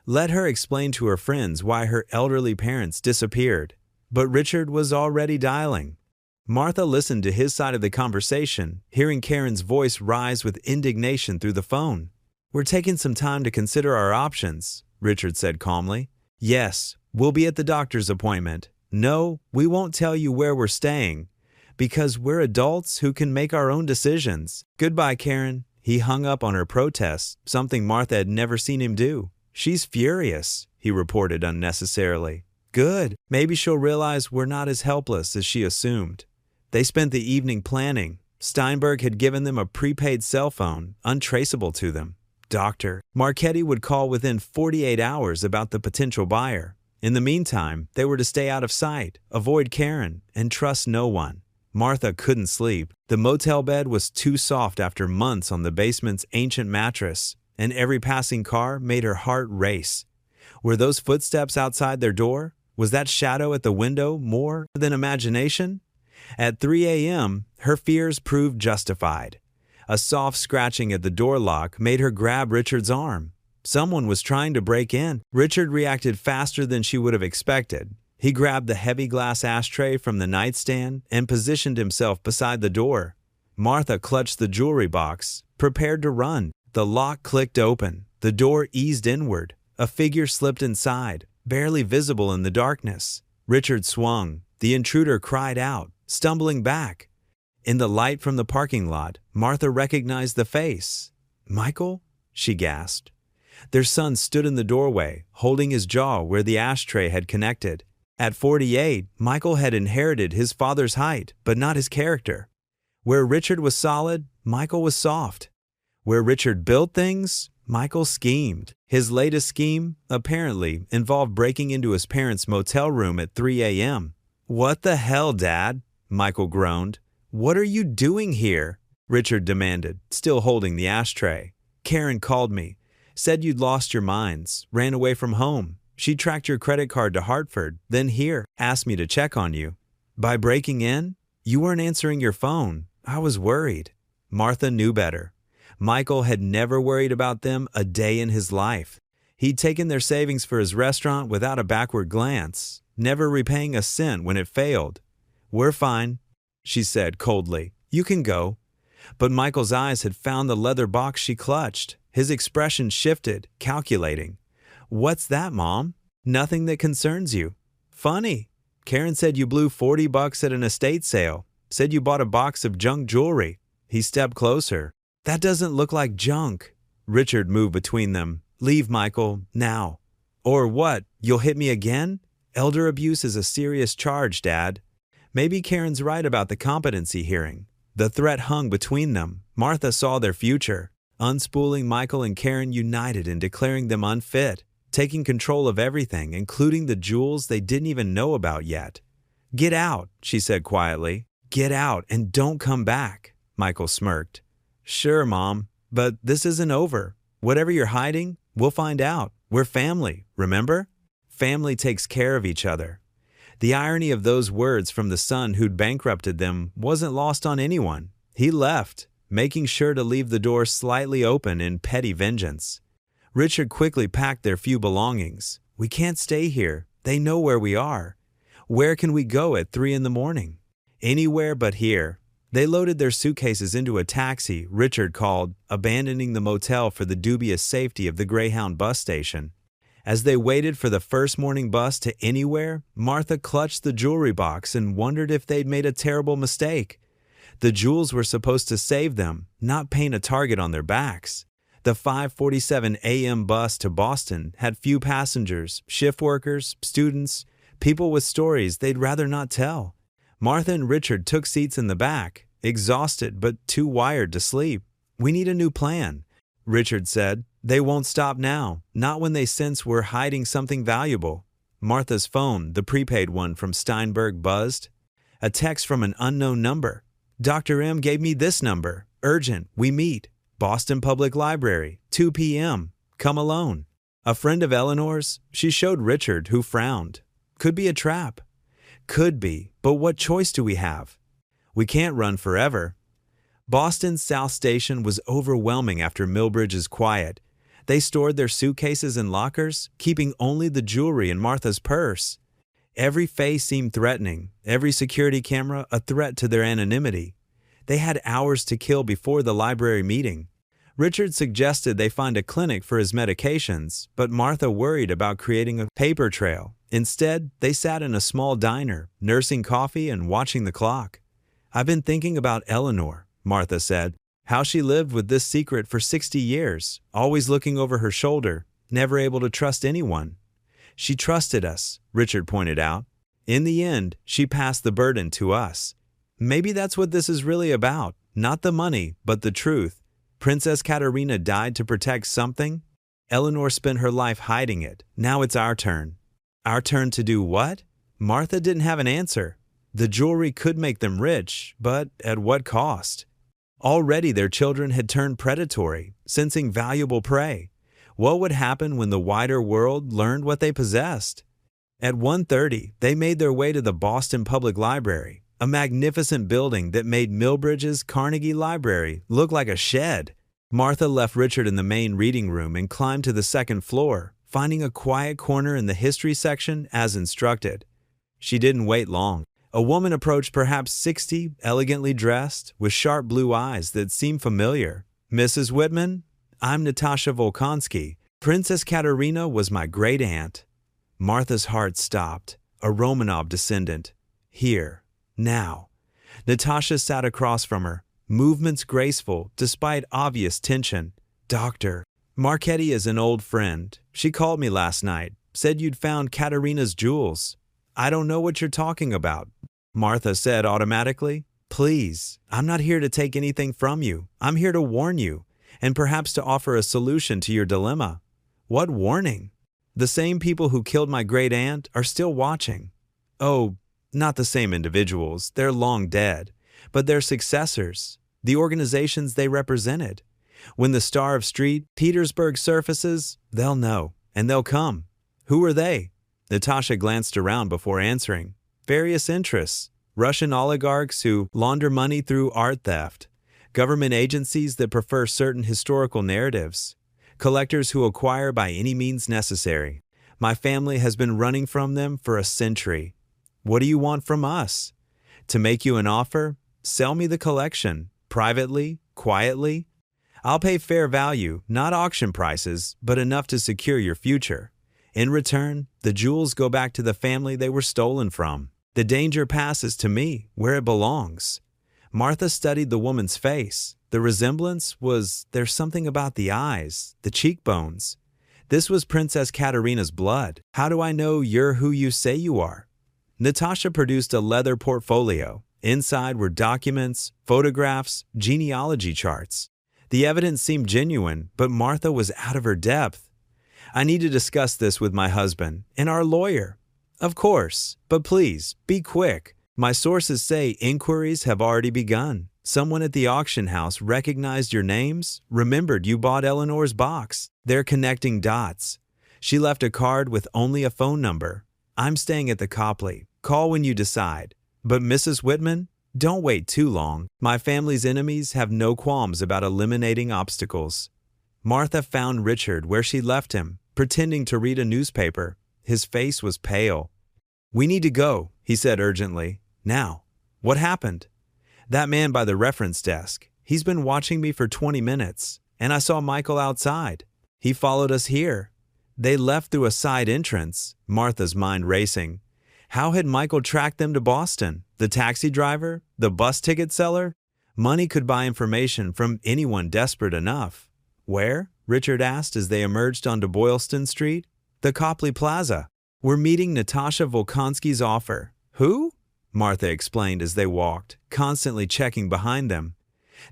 Let her explain to her friends why her elderly parents disappeared. But Richard was already dialing. Martha listened to his side of the conversation, hearing Karen's voice rise with indignation through the phone. We're taking some time to consider our options, Richard said calmly. Yes, we'll be at the doctor's appointment. No, we won't tell you where we're staying, because we're adults who can make our own decisions. Goodbye, Karen. He hung up on her protest, something Martha had never seen him do. She's furious, he reported unnecessarily. Good. Maybe she'll realize we're not as helpless as she assumed. They spent the evening planning. Steinberg had given them a prepaid cell phone, untraceable to them. Dr. Marchetti would call within 48 hours about the potential buyer. In the meantime, they were to stay out of sight, avoid Karen, and trust no one. Martha couldn't sleep. The motel bed was too soft after months on the basement's ancient mattress, and every passing car made her heart race. Were those footsteps outside their door? Was that shadow at the window more than imagination? At 3 a.m., her fears proved justified. A soft scratching at the door lock made her grab Richard's arm. Someone was trying to break in. Richard reacted faster than she would have expected. He grabbed the heavy glass ashtray from the nightstand and positioned himself beside the door. Martha clutched the jewelry box, prepared to run. The lock clicked open. The door eased inward. A figure slipped inside, barely visible in the darkness. Richard swung. The intruder cried out, stumbling back. In the light from the parking lot, Martha recognized the face. Michael? She gasped. Their son stood in the doorway, holding his jaw where the ashtray had connected. At 48, Michael had inherited his father's height, but not his character. Where Richard was solid, Michael was soft. Where Richard built things, Michael schemed. His latest scheme, apparently, involved breaking into his parents' motel room at 3 a.m. What the hell, Dad? Michael groaned. What are you doing here? Richard demanded, still holding the ashtray. Karen called me. Said you'd lost your minds, ran away from home. She tracked your credit card to Hartford, then here, asked me to check on you. By breaking in? You weren't answering your phone. I was worried. Martha knew better. Michael had never worried about them a day in his life. He'd taken their savings for his restaurant without a backward glance, never repaying a cent when it failed. We're fine, she said coldly. You can go. But Michael's eyes had found the leather box she clutched. His expression shifted, calculating. What's that, Mom? Nothing that concerns you. Funny. Karen said you blew $40 at an estate sale. Said you bought a box of junk jewelry. He stepped closer. That doesn't look like junk. Richard moved between them. Leave, Michael, now. Or what? You'll hit me again? Elder abuse is a serious charge, Dad. Maybe Karen's right about the competency hearing. The threat hung between them. Martha saw their future. Unspooling Michael and Karen united in declaring them unfit, taking control of everything, including the jewels they didn't even know about yet. Get out, she said quietly. Get out and don't come back. Michael smirked. Sure, Mom, but this isn't over. Whatever you're hiding, we'll find out. We're family, remember? Family takes care of each other. The irony of those words from the son who'd bankrupted them wasn't lost on anyone. He left, making sure to leave the door slightly open in petty vengeance. Richard quickly packed their few belongings. We can't stay here. They know where we are. Where can we go at 3 a.m? Anywhere but here. They loaded their suitcases into a taxi Richard called, abandoning the motel for the dubious safety of the Greyhound bus station. As they waited for the first morning bus to anywhere, Martha clutched the jewelry box and wondered if they'd made a terrible mistake. The jewels were supposed to save them, not paint a target on their backs. The 5:47 a.m. bus to Boston had few passengers, shift workers, students, people with stories they'd rather not tell. Martha and Richard took seats in the back, exhausted but too wired to sleep. We need a new plan, Richard said. They won't stop now, not when they sense we're hiding something valuable. Martha's phone, the prepaid one from Steinberg, buzzed. A text from an unknown number. Dr. M gave me this number. Urgent, we meet. Boston Public Library, 2 p.m. Come alone. A friend of Eleanor's? She showed Richard, who frowned. Could be a trap. Could be, but what choice do we have? We can't run forever. Boston's South Station was overwhelming after Millbridge's quiet. They stored their suitcases in lockers, keeping only the jewelry in Martha's purse. Every face seemed threatening, every security camera a threat to their anonymity. They had hours to kill before the library meeting. Richard suggested they find a clinic for his medications, but Martha worried about creating a paper trail. Instead, they sat in a small diner, nursing coffee and watching the clock. I've been thinking about Eleanor, Martha said, how she lived with this secret for 60 years, always looking over her shoulder, never able to trust anyone. She trusted us, Richard pointed out. In the end, she passed the burden to us. Maybe that's what this is really about, not the money, but the truth. Princess Katerina died to protect something. Eleanor spent her life hiding it. Now it's our turn. Our turn to do what? Martha didn't have an answer. The jewelry could make them rich, but at what cost? Already their children had turned predatory, sensing valuable prey. What would happen when the wider world learned what they possessed? At 1:30, they made their way to the Boston Public Library, a magnificent building that made Millbridge's Carnegie Library look like a shed. Martha left Richard in the main reading room and climbed to the second floor, finding a quiet corner in the history section as instructed. She didn't wait long. A woman approached, perhaps 60, elegantly dressed, with sharp blue eyes that seemed familiar. Mrs. Whitman? I'm Natasha Volkonsky. Princess Katerina was my great-aunt. Martha's heart stopped. A Romanov descendant. Here. Now. Natasha sat across from her, movements graceful despite obvious tension. Doctor. Marchetti is an old friend. She called me last night, said you'd found Katerina's jewels. I don't know what you're talking about, Martha said automatically. Please, I'm not here to take anything from you. I'm here to warn you, and perhaps to offer a solution to your dilemma. What warning? The same people who killed my great-aunt are still watching. Oh, not the same individuals. They're long dead. But their successors, the organizations they represented. When the Star of St. Petersburg surfaces, they'll know, and they'll come. Who are they? Natasha glanced around before answering. Various interests. Russian oligarchs who launder money through art theft. Government agencies that prefer certain historical narratives. Collectors who acquire by any means necessary. My family has been running from them for a century. What do you want from us? To make you an offer? Sell me the collection. Privately? Quietly? I'll pay fair value, not auction prices, but enough to secure your future. In return, the jewels go back to the family they were stolen from. The danger passes to me, where it belongs. Martha studied the woman's face. The resemblance was, there's something about the eyes, the cheekbones. This was Princess Katerina's blood. How do I know you're who you say you are? Natasha produced a leather portfolio. Inside were documents, photographs, genealogy charts. The evidence seemed genuine, but Martha was out of her depth. I need to discuss this with my husband and our lawyer. Of course, but please, be quick. My sources say inquiries have already begun. Someone at the auction house recognized your names, remembered you bought Eleanor's box. They're connecting dots. She left a card with only a phone number. I'm staying at the Copley. Call when you decide. But Mrs. Whitman, don't wait too long. My family's enemies have no qualms about eliminating obstacles. Martha found Richard where she left him, pretending to read a newspaper. His face was pale. We need to go, he said urgently. Now. What happened? That man by the reference desk. He's been watching me for 20 minutes, and I saw Michael outside. He followed us here. They left through a side entrance, Martha's mind racing. How had Michael tracked them to Boston? The taxi driver? The bus ticket seller? Money could buy information from anyone desperate enough. Where? Richard asked as they emerged onto Boylston Street. The Copley Plaza. We're meeting Natasha Volkonsky's offer. Who? Martha explained as they walked, constantly checking behind them.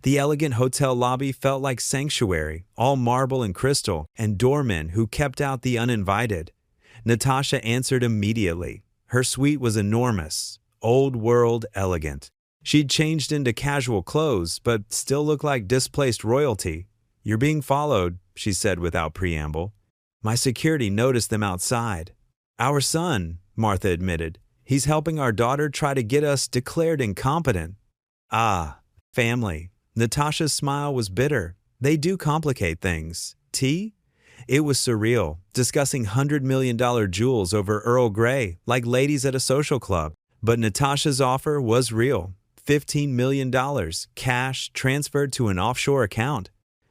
The elegant hotel lobby felt like sanctuary, all marble and crystal, and doormen who kept out the uninvited. Natasha answered immediately. Her suite was enormous, old-world elegant. She'd changed into casual clothes, but still looked like displaced royalty. You're being followed, she said without preamble. My security noticed them outside. Our son, Martha admitted. He's helping our daughter try to get us declared incompetent. Ah, family. Natasha's smile was bitter. They do complicate things. Tea? It was surreal, discussing $100 million jewels over Earl Grey, like ladies at a social club. But Natasha's offer was real. $15 million, cash transferred to an offshore account.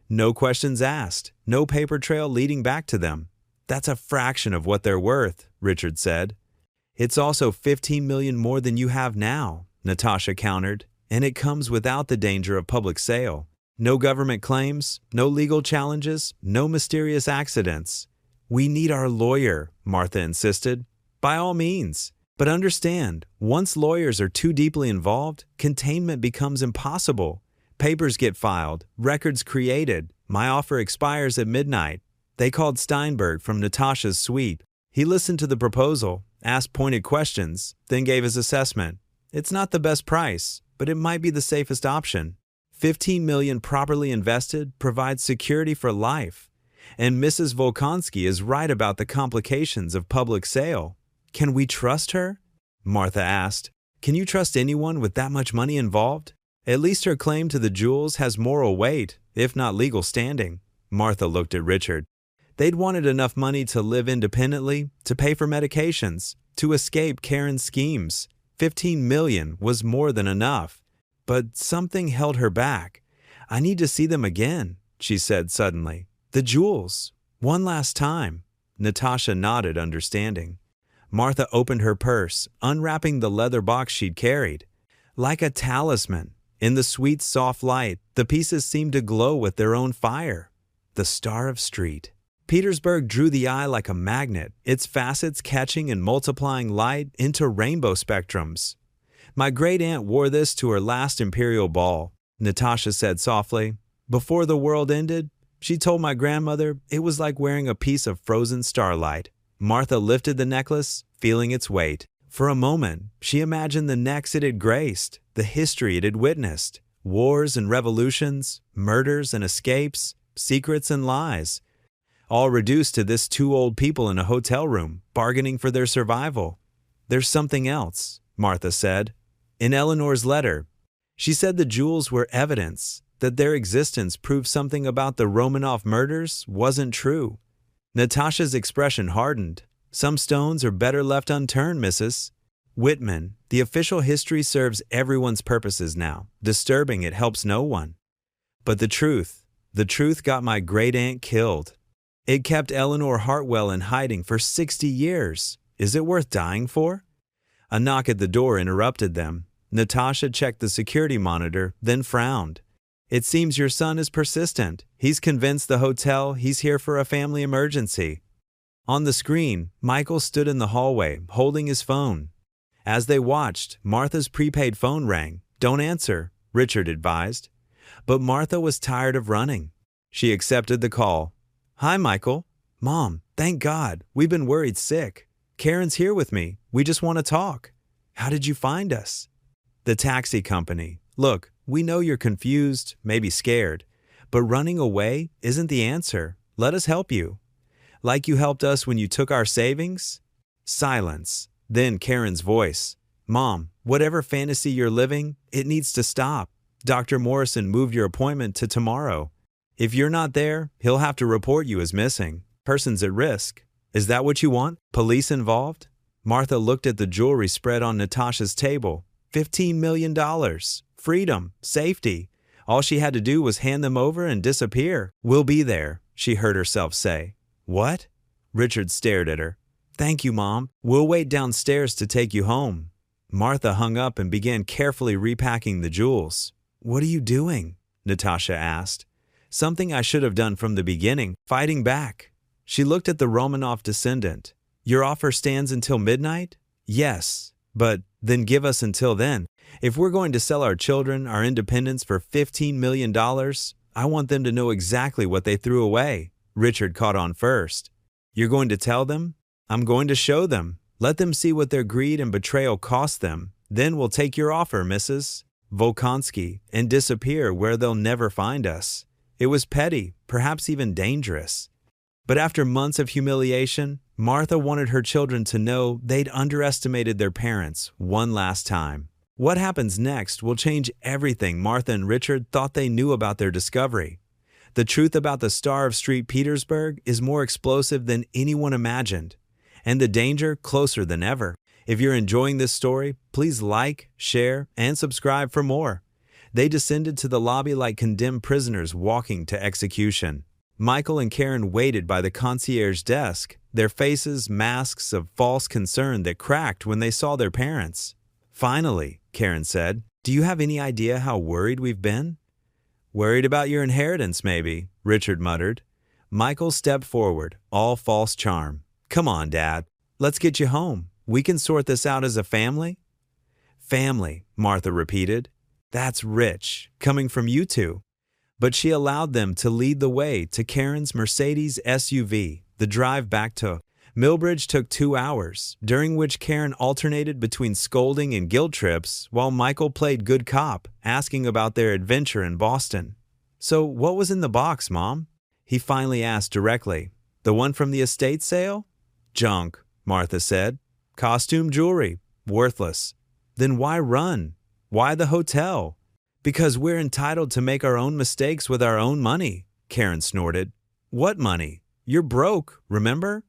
No questions asked, no paper trail leading back to them. That's a fraction of what they're worth, Richard said. It's also $15 million more than you have now, Natasha countered, and it comes without the danger of public sale. No government claims, no legal challenges, no mysterious accidents. We need our lawyer, Martha insisted. By all means. But understand, once lawyers are too deeply involved, containment becomes impossible. Papers get filed, records created. My offer expires at midnight. They called Steinberg from Natasha's suite. He listened to the proposal, asked pointed questions, then gave his assessment. It's not the best price, but it might be the safest option. $15 million properly invested provides security for life. And Mrs. Volkonsky is right about the complications of public sale. Can we trust her? Martha asked. Can you trust anyone with that much money involved? At least her claim to the jewels has moral weight, if not legal standing. Martha looked at Richard. They'd wanted enough money to live independently, to pay for medications, to escape Karen's schemes. $15 million was more than enough. But something held her back. I need to see them again, she said suddenly. The jewels. One last time. Natasha nodded, understanding. Martha opened her purse, unwrapping the leather box she'd carried. Like a talisman, in the sweet, soft light, the pieces seemed to glow with their own fire. The Star of Street. Petersburg drew the eye like a magnet, its facets catching and multiplying light into rainbow spectrums. My great-aunt wore this to her last imperial ball, Natasha said softly. Before the world ended, she told my grandmother it was like wearing a piece of frozen starlight. Martha lifted the necklace, feeling its weight. For a moment, she imagined the necks it had graced, the history it had witnessed. Wars and revolutions, murders and escapes, secrets and lies. All reduced to this two old people in a hotel room, bargaining for their survival. There's something else, Martha said. In Eleanor's letter, she said the jewels were evidence that their existence proved something about the Romanov murders wasn't true. Natasha's expression hardened. Some stones are better left unturned, Mrs. Whitman. The official history serves everyone's purposes now. Disturbing it helps no one. But the truth got my great-aunt killed. It kept Eleanor Hartwell in hiding for 60 years. Is it worth dying for? A knock at the door interrupted them. Natasha checked the security monitor, then frowned. It seems your son is persistent. He's convinced the hotel he's here for a family emergency. On the screen, Michael stood in the hallway, holding his phone. As they watched, Martha's prepaid phone rang. Don't answer, Richard advised. But Martha was tired of running. She accepted the call. Hi, Michael. Mom, thank God. We've been worried sick. Karen's here with me. We just want to talk. How did you find us? The taxi company. Look, We know you're confused, maybe scared, but running away isn't the answer. Let us help you. Like you helped us when you took our savings?" Silence. Then Karen's voice. "Mom, whatever fantasy you're living, it needs to stop. Dr. Morrison moved your appointment to tomorrow. If you're not there, he'll have to report you as missing. Persons at risk. Is that what you want? Police involved?" Martha looked at the jewelry spread on Natasha's table. $15 million. Freedom. Safety. All she had to do was hand them over and disappear. "We'll be there," she heard herself say. "What?" Richard stared at her. "Thank you, Mom. We'll wait downstairs to take you home." Martha hung up and began carefully repacking the jewels. "What are you doing?" Natasha asked. "Something I should have done from the beginning, fighting back." She looked at the Romanov descendant. "Your offer stands until midnight?" "Yes, but then give us until then. If we're going to sell our children, our independence for $15 million, I want them to know exactly what they threw away." Richard caught on first. "You're going to tell them?" "I'm going to show them. Let them see what their greed and betrayal cost them. Then we'll take your offer, Mrs. Volkonsky, and disappear where they'll never find us." It was petty, perhaps even dangerous. But after months of humiliation, Martha wanted her children to know they'd underestimated their parents one last time. What happens next will change everything Martha and Richard thought they knew about their discovery. The truth about the Star of St. Petersburg is more explosive than anyone imagined, and the danger closer than ever. If you're enjoying this story, please like, share, and subscribe for more. They descended to the lobby like condemned prisoners walking to execution. Michael and Karen waited by the concierge desk, their faces masks of false concern that cracked when they saw their parents. "Finally," Karen said, "do you have any idea how worried we've been?" "Worried about your inheritance, maybe," Richard muttered. Michael stepped forward, all false charm. "Come on, Dad. Let's get you home. We can sort this out as a family." "Family," Martha repeated. "That's rich, coming from you two." But she allowed them to lead the way to Karen's Mercedes SUV. The drive back to Millbridge took 2 hours, during which Karen alternated between scolding and guilt trips while Michael played good cop, asking about their adventure in Boston. "So what was in the box, Mom?" he finally asked directly. "The one from the estate sale?" "Junk," Martha said. "Costume jewelry. Worthless." "Then why run? Why the hotel?" "Because we're entitled to make our own mistakes with our own money," Karen snorted. "What money? You're broke, remember?"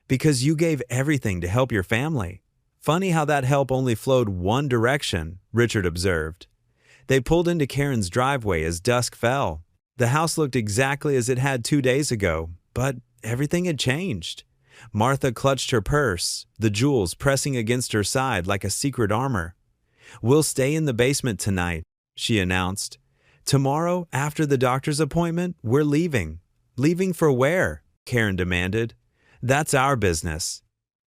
"Because you gave everything to help your family." "Funny how that help only flowed one direction," Richard observed. They pulled into Karen's driveway as dusk fell. The house looked exactly as it had 2 days ago, but everything had changed. Martha clutched her purse, the jewels pressing against her side like a secret armor. "We'll stay in the basement tonight," she announced. "Tomorrow, after the doctor's appointment, we're leaving." "Leaving for where?" Karen demanded. "That's our business."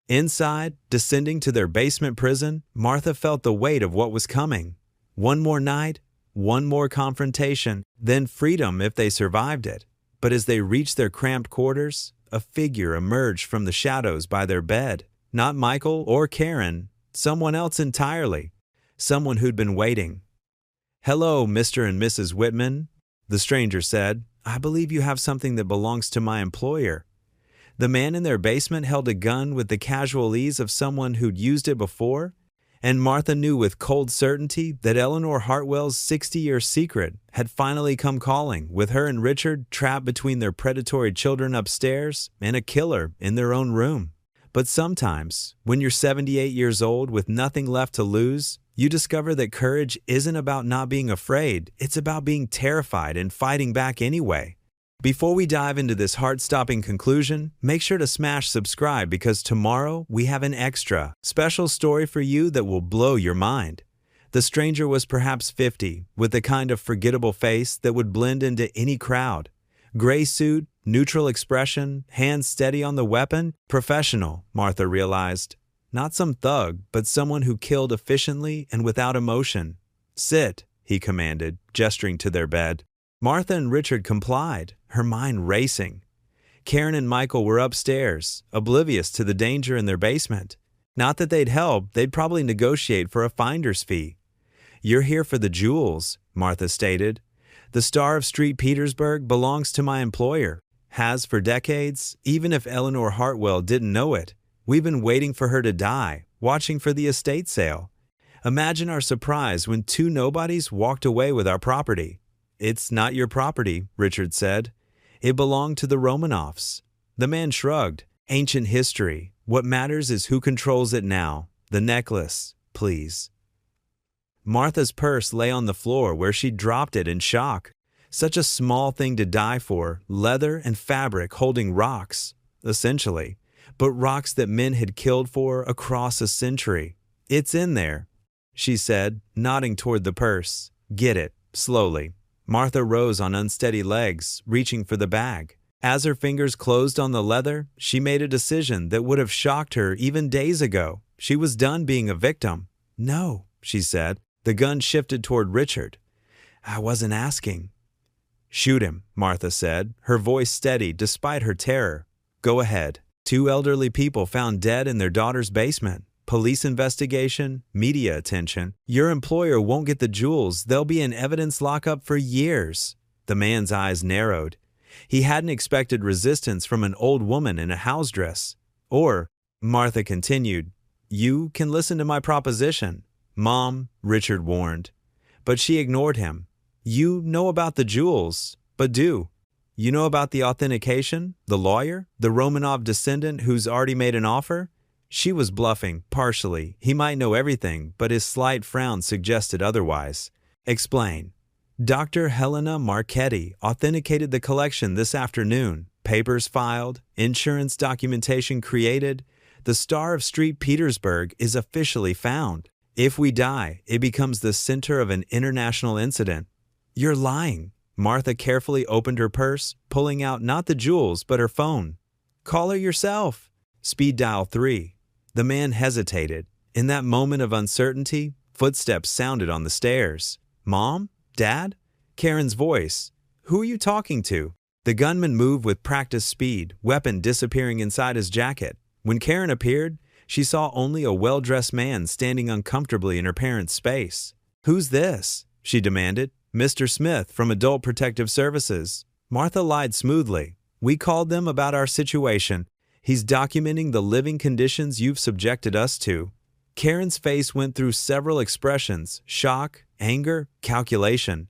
Inside, descending to their basement prison, Martha felt the weight of what was coming. One more night, one more confrontation, then freedom if they survived it. But as they reached their cramped quarters, a figure emerged from the shadows by their bed. Not Michael or Karen, someone else entirely. Someone who'd been waiting. "Hello, Mr. and Mrs. Whitman," the stranger said. "I believe you have something that belongs to my employer." The man in their basement held a gun with the casual ease of someone who'd used it before, and Martha knew with cold certainty that Eleanor Hartwell's 60-year secret had finally come calling, with her and Richard trapped between their predatory children upstairs and a killer in their own room. But sometimes, when you're 78 years old with nothing left to lose, you discover that courage isn't about not being afraid, it's about being terrified and fighting back anyway. Before we dive into this heart-stopping conclusion, make sure to smash subscribe because tomorrow we have an extra, special story for you that will blow your mind. The stranger was perhaps 50, with the kind of forgettable face that would blend into any crowd. Gray suit, neutral expression, hands steady on the weapon, professional, Martha realized. Not some thug, but someone who killed efficiently and without emotion. "Sit," he commanded, gesturing to their bed. Martha and Richard complied, her mind racing. Karen and Michael were upstairs, oblivious to the danger in their basement. Not that they'd help, they'd probably negotiate for a finder's fee. You're here for the jewels, Martha stated. The Star of St. Petersburg belongs to my employer. Has for decades, even if Eleanor Hartwell didn't know it. We've been waiting for her to die, watching for the estate sale. Imagine our surprise when two nobodies walked away with our property. It's not your property, Richard said. It belonged to the Romanovs. The man shrugged. Ancient history. What matters is who controls it now. The necklace, please. Martha's purse lay on the floor where she dropped it in shock. Such a small thing to die for, leather and fabric holding rocks, essentially, but rocks that men had killed for across a century. It's in there, she said, nodding toward the purse. Get it, slowly. Martha rose on unsteady legs, reaching for the bag. As her fingers closed on the leather, she made a decision that would have shocked her even days ago. She was done being a victim. No, she said. The gun shifted toward Richard. I wasn't asking. Shoot him, Martha said, her voice steady despite her terror. Go ahead. Two elderly people found dead in their daughter's basement. Police investigation, media attention. Your employer won't get the jewels. They'll be in evidence lockup for years. The man's eyes narrowed. He hadn't expected resistance from an old woman in a house dress. Or, Martha continued, you can listen to my proposition. Mom, Richard warned. But she ignored him. You know about the jewels, but do. You know about the authentication, the lawyer, the Romanov descendant who's already made an offer? She was bluffing, partially. He might know everything, but his slight frown suggested otherwise. Explain. Dr. Helena Marchetti authenticated the collection this afternoon. Papers filed, insurance documentation created. The Star of St. Petersburg is officially found. If we die, it becomes the center of an international incident. You're lying. Martha carefully opened her purse, pulling out not the jewels but her phone. Call her yourself. Speed dial 3. The man hesitated. In that moment of uncertainty, footsteps sounded on the stairs. Mom? Dad? Karen's voice. Who are you talking to? The gunman moved with practiced speed, weapon disappearing inside his jacket. When Karen appeared, she saw only a well-dressed man standing uncomfortably in her parents' space. Who's this? She demanded. Mr. Smith from Adult Protective Services. Martha lied smoothly. We called them about our situation. He's documenting the living conditions you've subjected us to. Karen's face went through several expressions: shock, anger, calculation.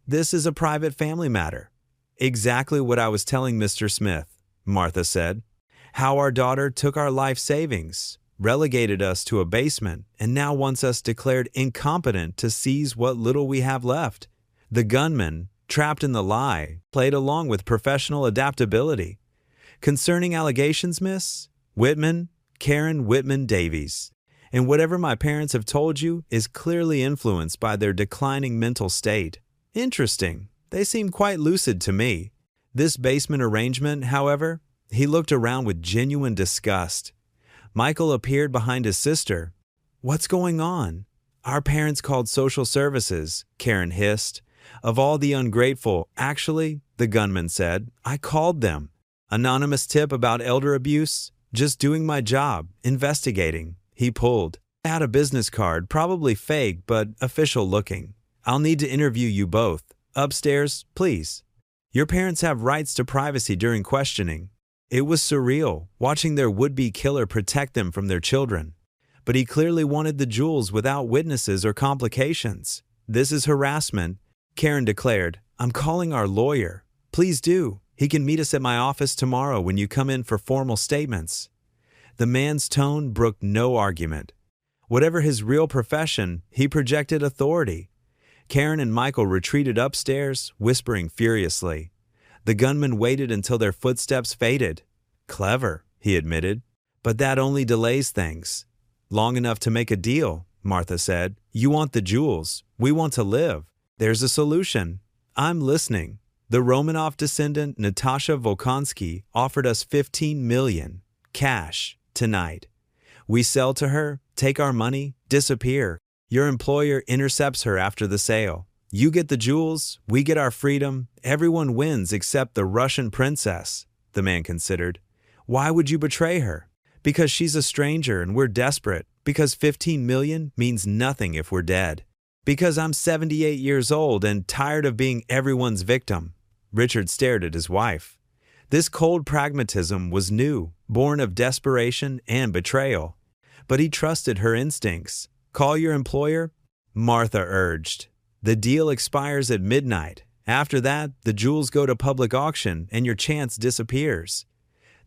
This is a private family matter. Exactly what I was telling Mr. Smith, Martha said. How our daughter took our life savings, relegated us to a basement, and now wants us declared incompetent to seize what little we have left. The gunman, trapped in the lie, played along with professional adaptability. Concerning allegations, Miss Whitman, Karen Whitman Davies. And whatever my parents have told you is clearly influenced by their declining mental state. Interesting. They seem quite lucid to me. This basement arrangement, however, he looked around with genuine disgust. Michael appeared behind his sister. What's going on? Our parents called social services, Karen hissed. Of all the ungrateful, actually, the gunman said, I called them. Anonymous tip about elder abuse? Just doing my job, investigating. He pulled. I had a business card, probably fake, but official looking. I'll need to interview you both. Upstairs, please. Your parents have rights to privacy during questioning. It was surreal, watching their would-be killer protect them from their children. But he clearly wanted the jewels without witnesses or complications. This is harassment, Karen declared. I'm calling our lawyer. Please do. He can meet us at my office tomorrow when you come in for formal statements. The man's tone brooked no argument. Whatever his real profession, he projected authority. Karen and Michael retreated upstairs, whispering furiously. The gunman waited until their footsteps faded. Clever, he admitted, but that only delays things. Long enough to make a deal, Martha said. You want the jewels. We want to live. There's a solution. I'm listening. The Romanov descendant Natasha Volkonsky offered us $15 million, cash, tonight. We sell to her, take our money, disappear. Your employer intercepts her after the sale. You get the jewels, we get our freedom, everyone wins except the Russian princess, the man considered. Why would you betray her? Because she's a stranger and we're desperate. Because $15 million means nothing if we're dead. Because I'm 78 years old and tired of being everyone's victim. Richard stared at his wife. This cold pragmatism was new, born of desperation and betrayal. But he trusted her instincts. Call your employer? Martha urged. The deal expires at midnight. After that, the jewels go to public auction and your chance disappears.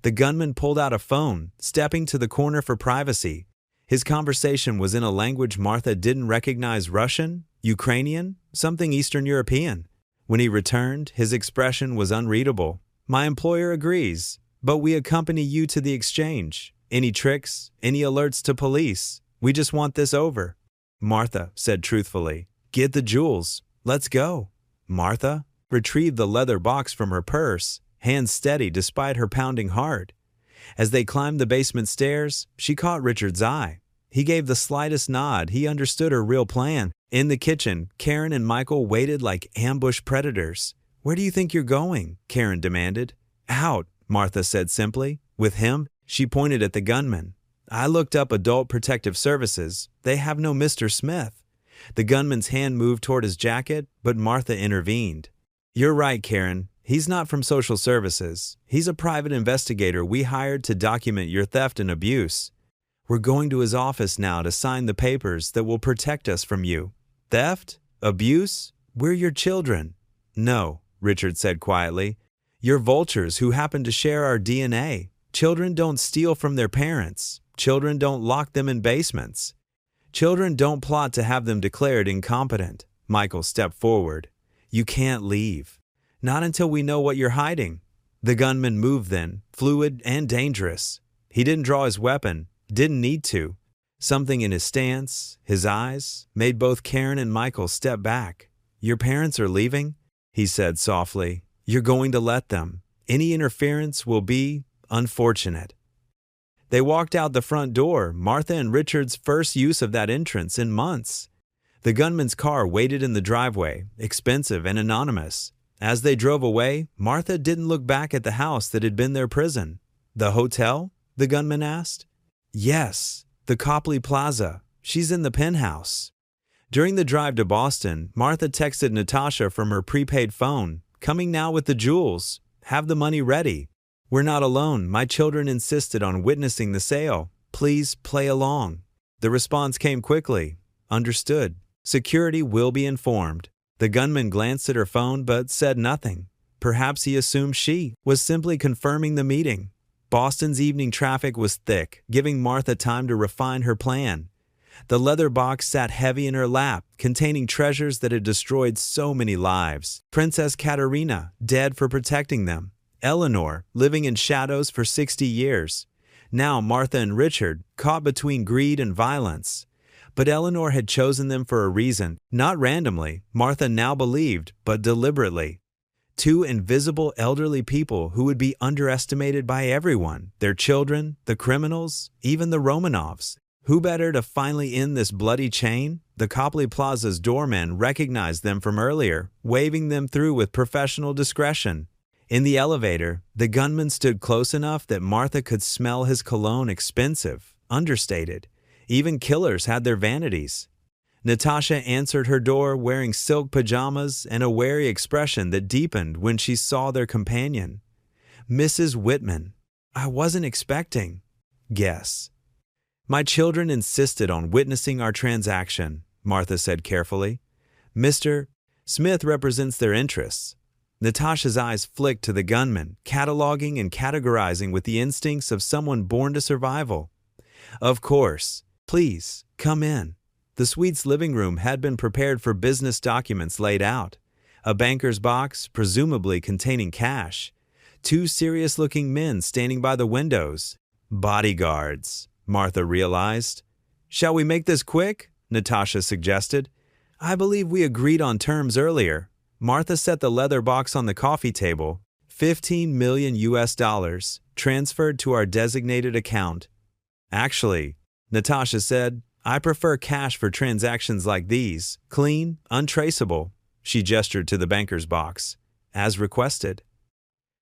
The gunman pulled out a phone, stepping to the corner for privacy. His conversation was in a language Martha didn't recognize: Russian, Ukrainian, something Eastern European. When he returned, his expression was unreadable. My employer agrees, but we accompany you to the exchange. Any tricks? Any alerts to police? We just want this over. Martha said truthfully, Get the jewels. Let's go. Martha retrieved the leather box from her purse, hands steady despite her pounding heart. As they climbed the basement stairs, she caught Richard's eye. He gave the slightest nod. He understood her real plan. In the kitchen, Karen and Michael waited like ambushed predators. Where do you think you're going? Karen demanded. Out, Martha said simply. With him? She pointed at the gunman. I looked up Adult Protective Services. They have no Mr. Smith. The gunman's hand moved toward his jacket, but Martha intervened. You're right, Karen. He's not from social services. He's a private investigator we hired to document your theft and abuse. We're going to his office now to sign the papers that will protect us from you. Theft? Abuse? We're your children. No, Richard said quietly. You're vultures who happen to share our DNA. Children don't steal from their parents. Children don't lock them in basements. Children don't plot to have them declared incompetent. Michael stepped forward. You can't leave. Not until we know what you're hiding. The gunman moved then, fluid and dangerous. He didn't draw his weapon, didn't need to. Something in his stance, his eyes, made both Karen and Michael step back. Your parents are leaving? He said softly. You're going to let them. Any interference will be unfortunate. They walked out the front door, Martha and Richard's first use of that entrance in months. The gunman's car waited in the driveway, expensive and anonymous. As they drove away, Martha didn't look back at the house that had been their prison. The hotel? The gunman asked. Yes, the Copley Plaza. She's in the penthouse. During the drive to Boston, Martha texted Natasha from her prepaid phone, coming now with the jewels. Have the money ready. We're not alone. My children insisted on witnessing the sale. Please play along. The response came quickly. Understood. Security will be informed. The gunman glanced at her phone but said nothing. Perhaps he assumed she was simply confirming the meeting. Boston's evening traffic was thick, giving Martha time to refine her plan. The leather box sat heavy in her lap, containing treasures that had destroyed so many lives. Princess Katerina, dead for protecting them. Eleanor, living in shadows for 60 years. Now Martha and Richard, caught between greed and violence. But Eleanor had chosen them for a reason, not randomly, Martha now believed, but deliberately. Two invisible elderly people who would be underestimated by everyone, their children, the criminals, even the Romanovs. Who better to finally end this bloody chain? The Copley Plaza's doorman recognized them from earlier, waving them through with professional discretion. In the elevator, the gunman stood close enough that Martha could smell his cologne, expensive, understated. Even killers had their vanities. Natasha answered her door wearing silk pajamas and a wary expression that deepened when she saw their companion. Mrs. Whitman. I wasn't expecting. Guess. My children insisted on witnessing our transaction, Martha said carefully. Mr. Smith represents their interests. Natasha's eyes flicked to the gunman, cataloging and categorizing with the instincts of someone born to survival. Of course. Please, come in. The suite's living room had been prepared for business documents laid out. A banker's box, presumably containing cash. Two serious-looking men standing by the windows. Bodyguards, Martha realized. Shall we make this quick? Natasha suggested. I believe we agreed on terms earlier. Martha set the leather box on the coffee table. $15 million US, transferred to our designated account. Actually, Natasha said, I prefer cash for transactions like these. Clean, untraceable. She gestured to the banker's box. As requested.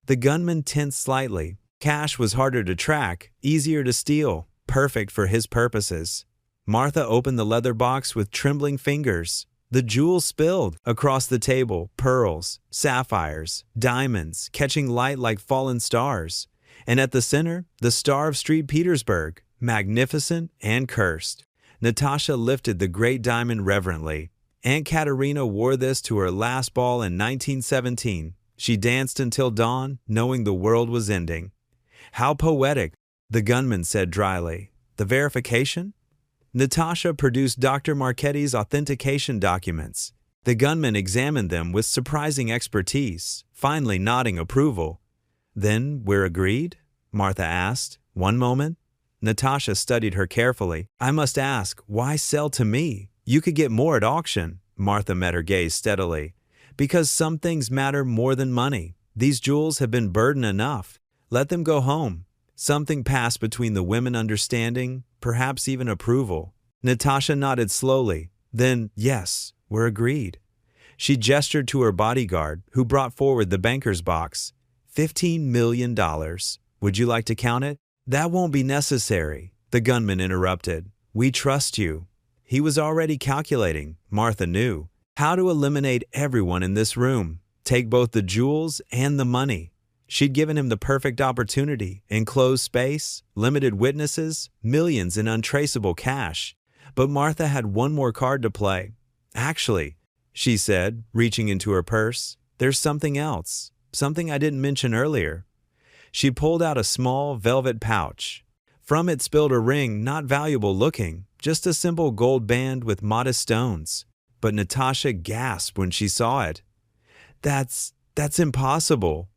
The gunman tensed slightly. Cash was harder to track, easier to steal, perfect for his purposes. Martha opened the leather box with trembling fingers. The jewels spilled across the table, pearls, sapphires, diamonds, catching light like fallen stars. And at the center, the Star of St. Petersburg, magnificent and cursed. Natasha lifted the great diamond reverently. Aunt Katerina wore this to her last ball in 1917. She danced until dawn, knowing the world was ending. How poetic, the gunman said dryly. The verification? Natasha produced Dr. Marchetti's authentication documents. The gunman examined them with surprising expertise, finally nodding approval. Then we're agreed? Martha asked. One moment. Natasha studied her carefully. I must ask, why sell to me? You could get more at auction. Martha met her gaze steadily. Because some things matter more than money. These jewels have been burden enough. Let them go home. Something passed between the women, understanding, perhaps even approval. Natasha nodded slowly. Then, yes, we're agreed. She gestured to her bodyguard, who brought forward the banker's box. $15 million. Would you like to count it? That won't be necessary, the gunman interrupted. We trust you. He was already calculating, Martha knew, how to eliminate everyone in this room, take both the jewels and the money. She'd given him the perfect opportunity, enclosed space, limited witnesses, millions in untraceable cash. But Martha had one more card to play. Actually, she said, reaching into her purse, there's something else, something I didn't mention earlier. She pulled out a small velvet pouch. From it spilled a ring not valuable looking, just a simple gold band with modest stones. But Natasha gasped when she saw it. That's impossible.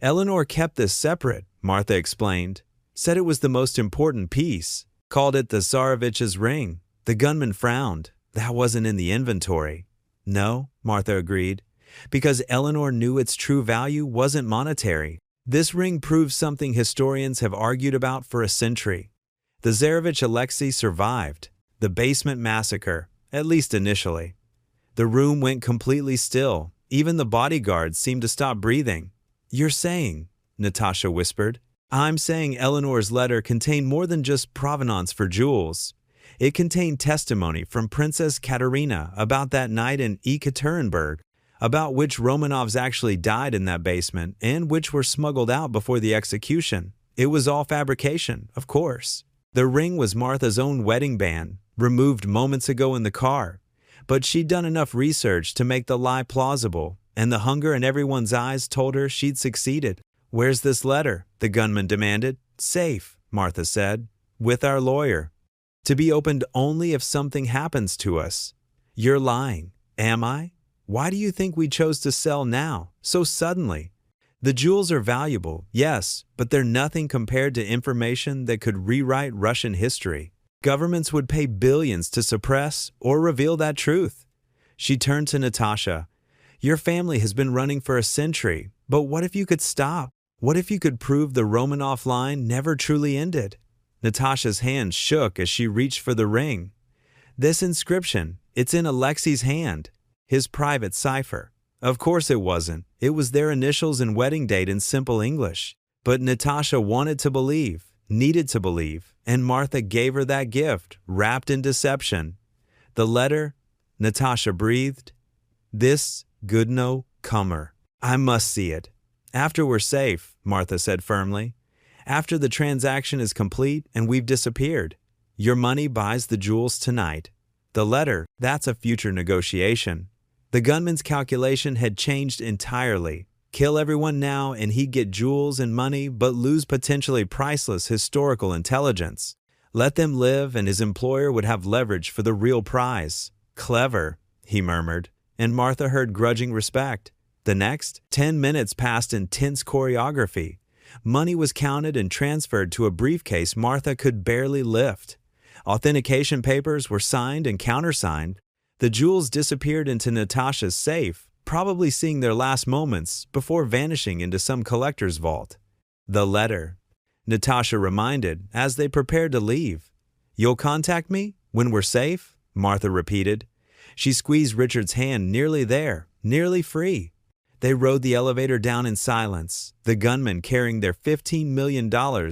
Eleanor kept this separate, Martha explained. Said it was the most important piece. Called it the Tsarevich's ring. The gunman frowned. That wasn't in the inventory. No, Martha agreed, because Eleanor knew its true value wasn't monetary. This ring proves something historians have argued about for a century. The Tsarevich Alexei survived the basement massacre, at least initially. The room went completely still. Even the bodyguards seemed to stop breathing. You're saying, Natasha whispered. I'm saying Eleanor's letter contained more than just provenance for jewels. It contained testimony from Princess Katerina about that night in Ekaterinburg, about which Romanovs actually died in that basement and which were smuggled out before the execution. It was all fabrication, of course. The ring was Martha's own wedding band, removed moments ago in the car. But she'd done enough research to make the lie plausible, and the hunger in everyone's eyes told her she'd succeeded. Where's this letter? The gunman demanded. Safe, Martha said, with our lawyer. To be opened only if something happens to us. You're lying. Am I? Why do you think we chose to sell now, so suddenly? The jewels are valuable, yes, but they're nothing compared to information that could rewrite Russian history. Governments would pay billions to suppress or reveal that truth. She turned to Natasha. Your family has been running for a century, but what if you could stop? What if you could prove the Romanov line never truly ended? Natasha's hand shook as she reached for the ring. This inscription, it's in Alexei's hand, his private cipher. Of course it wasn't. It was their initials and wedding date in simple English. But Natasha wanted to believe, needed to believe, and Martha gave her that gift, wrapped in deception. The letter, Natasha breathed. This Goodno Kummer. I must see it. After we're safe, Martha said firmly. After the transaction is complete and we've disappeared. Your money buys the jewels tonight. The letter, that's a future negotiation. The gunman's calculation had changed entirely. Kill everyone now and he'd get jewels and money but lose potentially priceless historical intelligence. Let them live and his employer would have leverage for the real prize. Clever, he murmured, and Martha heard grudging respect. The next 10 minutes passed in tense choreography. Money was counted and transferred to a briefcase Martha could barely lift. Authentication papers were signed and countersigned. The jewels disappeared into Natasha's safe, probably seeing their last moments before vanishing into some collector's vault. The letter, Natasha reminded as they prepared to leave. You'll contact me when we're safe? Martha repeated. She squeezed Richard's hand, nearly there, nearly free. They rode the elevator down in silence, the gunman carrying their $15 million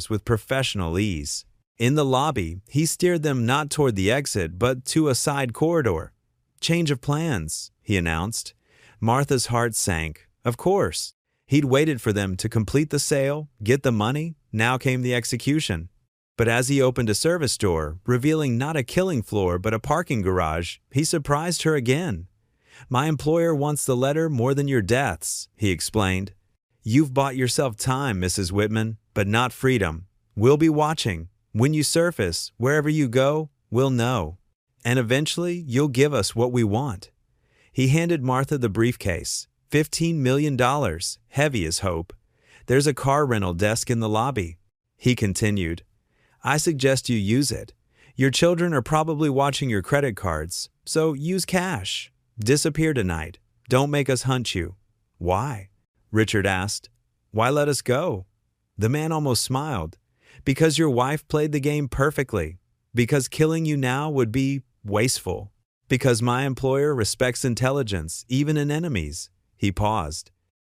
with professional ease. In the lobby, he steered them not toward the exit, but to a side corridor. Change of plans, he announced. Martha's heart sank. Of course. He'd waited for them to complete the sale, get the money. Now came the execution. But as he opened a service door, revealing not a killing floor but a parking garage, he surprised her again. My employer wants the letter more than your deaths, he explained. You've bought yourself time, Mrs. Whitman, but not freedom. We'll be watching. When you surface, wherever you go, we'll know. And eventually, you'll give us what we want. He handed Martha the briefcase. $15 million, heavy as hope. There's a car rental desk in the lobby. He continued. I suggest you use it. Your children are probably watching your credit cards, so use cash. Disappear tonight. Don't make us hunt you. Why? Richard asked. Why let us go? The man almost smiled. Because your wife played the game perfectly. Because killing you now would be wasteful. Because my employer respects intelligence, even in enemies. He paused.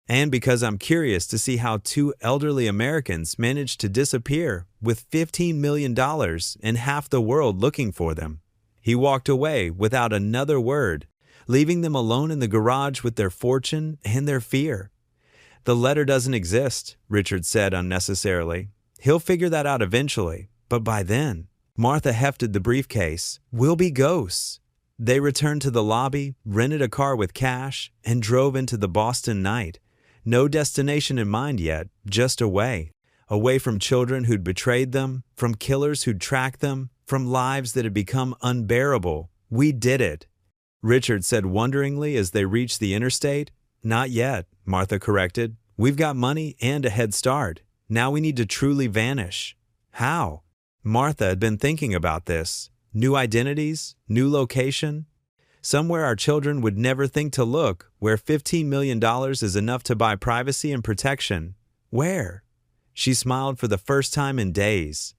And because I'm curious to see how two elderly Americans managed to disappear with $15 million and half the world looking for them. He walked away without another word, leaving them alone in the garage with their fortune and their fear. The letter doesn't exist, Richard said unnecessarily. He'll figure that out eventually, but by then, Martha hefted the briefcase. We'll be ghosts. They returned to the lobby, rented a car with cash, and drove into the Boston night. No destination in mind yet, just away. Away from children who'd betrayed them, from killers who'd tracked them, from lives that had become unbearable. We did it. Richard said wonderingly as they reached the interstate. Not yet, Martha corrected. We've got money and a head start. Now we need to truly vanish. How? Martha had been thinking about this. New identities, new location. Somewhere our children would never think to look, where $15 million is enough to buy privacy and protection. Where? She smiled for the first time in days.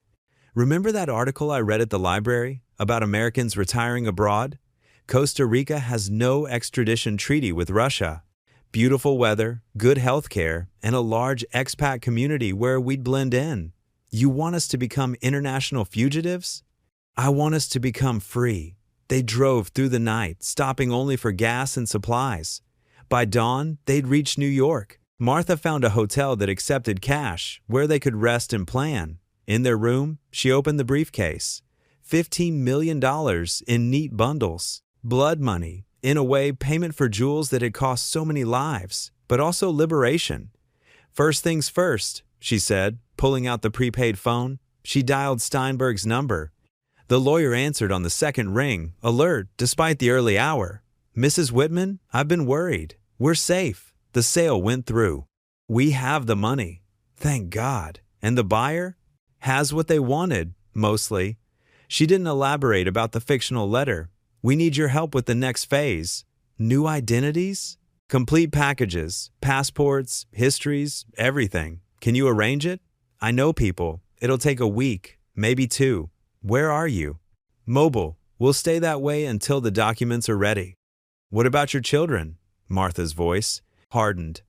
Remember that article I read at the library about Americans retiring abroad? Costa Rica has no extradition treaty with Russia. Beautiful weather, good health care, and a large expat community where we'd blend in. You want us to become international fugitives? I want us to become free. They drove through the night, stopping only for gas and supplies. By dawn, they'd reached New York. Martha found a hotel that accepted cash, where they could rest and plan. In their room, she opened the briefcase. $15 million in neat bundles. Blood money. In a way, payment for jewels that had cost so many lives, but also liberation. First things first, she said, pulling out the prepaid phone. She dialed Steinberg's number. The lawyer answered on the second ring, alert despite the early hour. Mrs. Whitman, I've been worried. We're safe. The sale went through. We have the money. Thank God. And the buyer? Has what they wanted, mostly. She didn't elaborate about the fictional letter. We need your help with the next phase. New identities? Complete packages, passports, histories, everything. Can you arrange it? I know people. It'll take a week, maybe 2. Where are you? Mobile. We'll stay that way until the documents are ready. What about your children? Martha's voice hardened.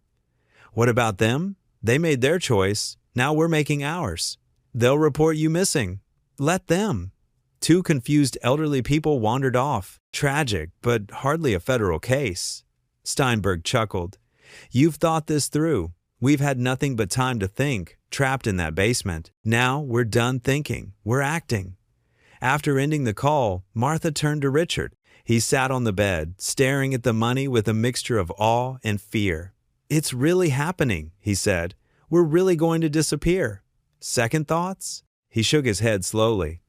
What about them? They made their choice. Now we're making ours. They'll report you missing. Let them. 2 confused elderly people wandered off. Tragic, but hardly a federal case. Steinberg chuckled. You've thought this through. We've had nothing but time to think, trapped in that basement. Now we're done thinking. We're acting. After ending the call, Martha turned to Richard. He sat on the bed, staring at the money with a mixture of awe and fear. It's really happening, he said. We're really going to disappear. Second thoughts? He shook his head slowly.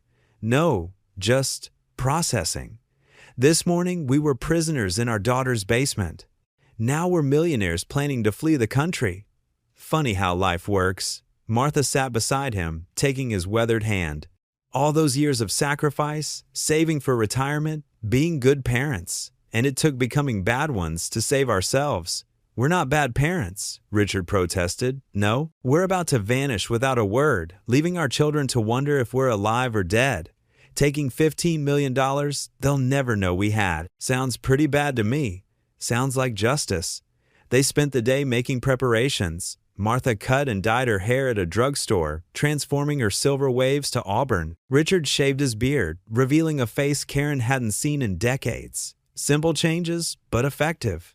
No, just processing. This morning we were prisoners in our daughter's basement. Now we're millionaires planning to flee the country. Funny how life works. Martha sat beside him, taking his weathered hand. All those years of sacrifice, saving for retirement, being good parents. And it took becoming bad ones to save ourselves. We're not bad parents, Richard protested. No, we're about to vanish without a word, leaving our children to wonder if we're alive or dead. Taking $15 million they'll never know we had. Sounds pretty bad to me. Sounds like justice. They spent the day making preparations. Martha cut and dyed her hair at a drugstore, transforming her silver waves to auburn. Richard shaved his beard, revealing a face Karen hadn't seen in decades. Simple changes, but effective.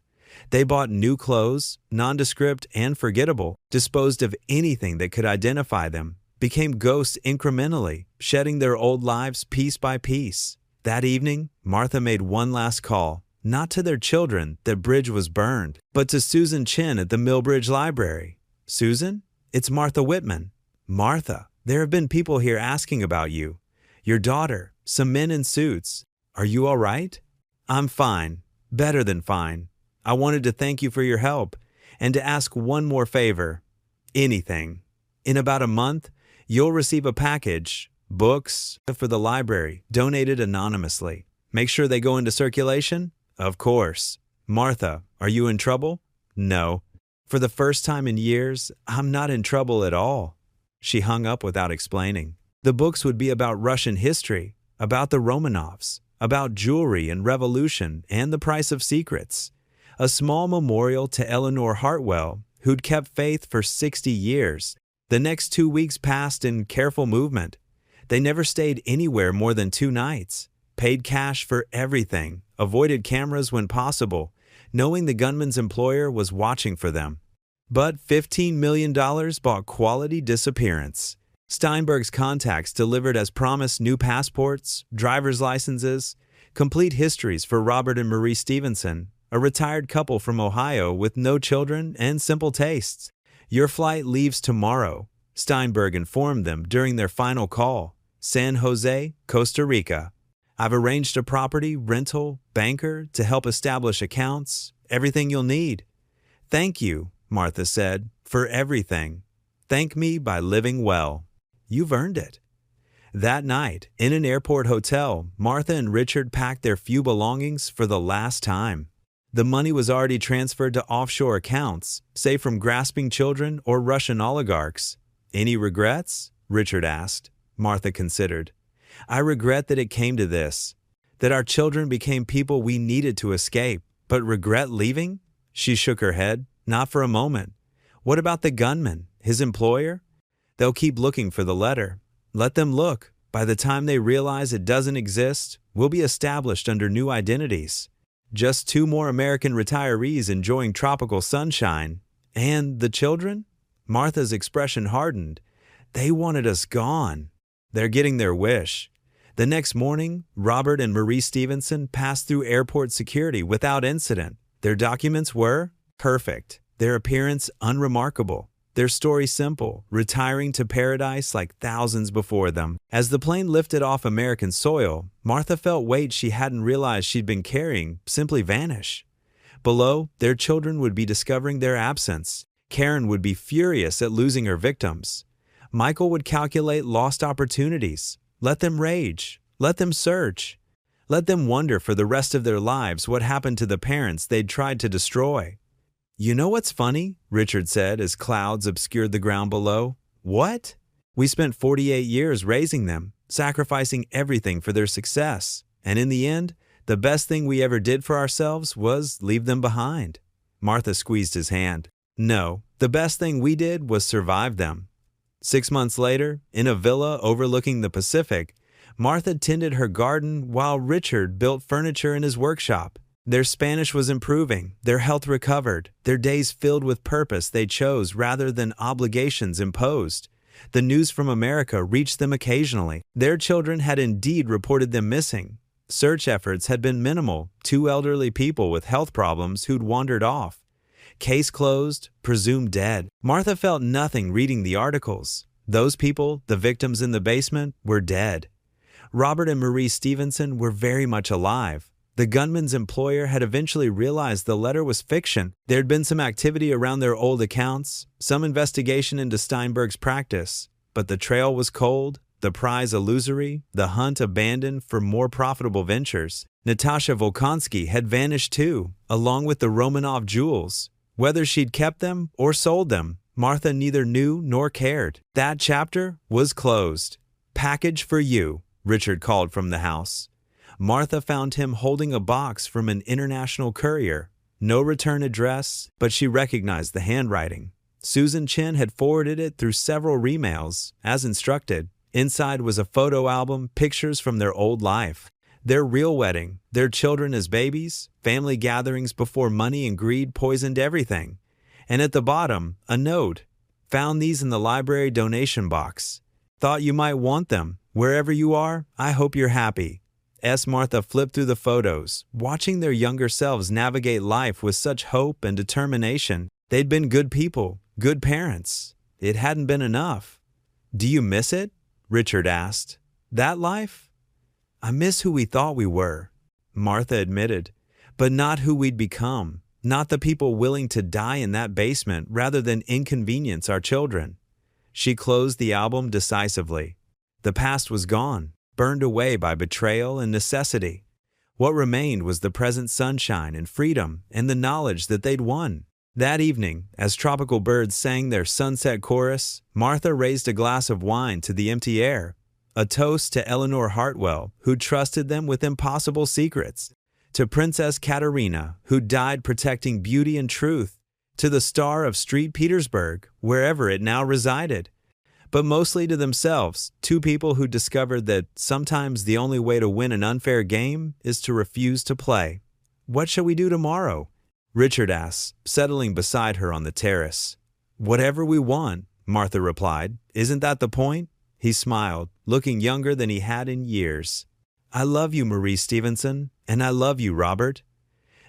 They bought new clothes, nondescript and forgettable, disposed of anything that could identify them, became ghosts incrementally, shedding their old lives piece by piece. That evening, Martha made one last call, not to their children, that bridge was burned, but to Susan Chin at the Millbridge Library. Susan? It's Martha Whitman. Martha, there have been people here asking about you. Your daughter, some men in suits. Are you all right? I'm fine. Better than fine. I wanted to thank you for your help and to ask one more favor. Anything. In about a month, you'll receive a package, books for the library, donated anonymously. Make sure they go into circulation? Of course. Martha, are you in trouble? No. For the first time in years, I'm not in trouble at all. She hung up without explaining. The books would be about Russian history, about the Romanovs, about jewelry and revolution and the price of secrets. A small memorial to Eleanor Hartwell, who'd kept faith for 60 years. The next 2 weeks passed in careful movement. They never stayed anywhere more than 2 nights, paid cash for everything, avoided cameras when possible, knowing the gunman's employer was watching for them. But $15 million bought quality disappearance. Steinberg's contacts delivered as promised new passports, driver's licenses, complete histories for Robert and Marie Stevenson, a retired couple from Ohio with no children and simple tastes. Your flight leaves tomorrow, Steinberg informed them during their final call. San Jose, Costa Rica. I've arranged a property, rental, banker to help establish accounts, everything you'll need. Thank you, Martha said, for everything. Thank me by living well. You've earned it. That night, in an airport hotel, Martha and Richard packed their few belongings for the last time. The money was already transferred to offshore accounts, safe from grasping children or Russian oligarchs. Any regrets? Richard asked. Martha considered. I regret that it came to this, that our children became people we needed to escape, but regret leaving? She shook her head. Not for a moment. What about the gunman, his employer? They'll keep looking for the letter. Let them look. By the time they realize it doesn't exist, we'll be established under new identities. Just 2 more American retirees enjoying tropical sunshine. And the children? Martha's expression hardened. They wanted us gone. They're getting their wish. The next morning, Robert and Marie Stevenson passed through airport security without incident. Their documents were perfect. Their appearance unremarkable. Their story simple, retiring to paradise like thousands before them. As the plane lifted off American soil, Martha felt weight she hadn't realized she'd been carrying simply vanish. Below, their children would be discovering their absence. Karen would be furious at losing her victims. Michael would calculate lost opportunities. Let them rage. Let them search. Let them wonder for the rest of their lives what happened to the parents they'd tried to destroy. You know what's funny? Richard said as clouds obscured the ground below. What? We spent 48 years raising them, sacrificing everything for their success. And in the end, the best thing we ever did for ourselves was leave them behind. Martha squeezed his hand. No, the best thing we did was survive them. 6 months later, in a villa overlooking the Pacific, Martha tended her garden while Richard built furniture in his workshop. Their Spanish was improving, their health recovered, their days filled with purpose they chose rather than obligations imposed. The news from America reached them occasionally. Their children had indeed reported them missing. Search efforts had been minimal, 2 elderly people with health problems who'd wandered off. Case closed, presumed dead. Martha felt nothing reading the articles. Those people, the victims in the basement, were dead. Robert and Marie Stevenson were very much alive. The gunman's employer had eventually realized the letter was fiction. There had been some activity around their old accounts, some investigation into Steinberg's practice, but the trail was cold, the prize illusory, the hunt abandoned for more profitable ventures. Natasha Volkonsky had vanished too, along with the Romanov jewels. Whether she'd kept them or sold them, Martha neither knew nor cared. That chapter was closed. Package for you, Richard called from the house. Martha found him holding a box from an international courier. No return address, but she recognized the handwriting. Susan Chin had forwarded it through several remails, as instructed. Inside was a photo album, pictures from their old life. Their real wedding, their children as babies, family gatherings before money and greed poisoned everything. And at the bottom, a note. Found these in the library donation box. Thought you might want them. Wherever you are, I hope you're happy. Martha flipped through the photos, watching their younger selves navigate life with such hope and determination. They'd been good people, good parents. It hadn't been enough. Do you miss it? Richard asked. That life? I miss who we thought we were, Martha admitted, but not who we'd become, not the people willing to die in that basement rather than inconvenience our children. She closed the album decisively. The past was gone, burned away by betrayal and necessity. What remained was the present sunshine and freedom and the knowledge that they'd won. That evening, as tropical birds sang their sunset chorus, Martha raised a glass of wine to the empty air, a toast to Eleanor Hartwell, who trusted them with impossible secrets, to Princess Katerina, who died protecting beauty and truth, to the star of Street Petersburg, wherever it now resided. But mostly to themselves, two people who discovered that sometimes the only way to win an unfair game is to refuse to play. What shall we do tomorrow? Richard asked, settling beside her on the terrace. Whatever we want, Martha replied. Isn't that the point? He smiled, looking younger than he had in years. I love you, Marie Stevenson, and I love you, Robert.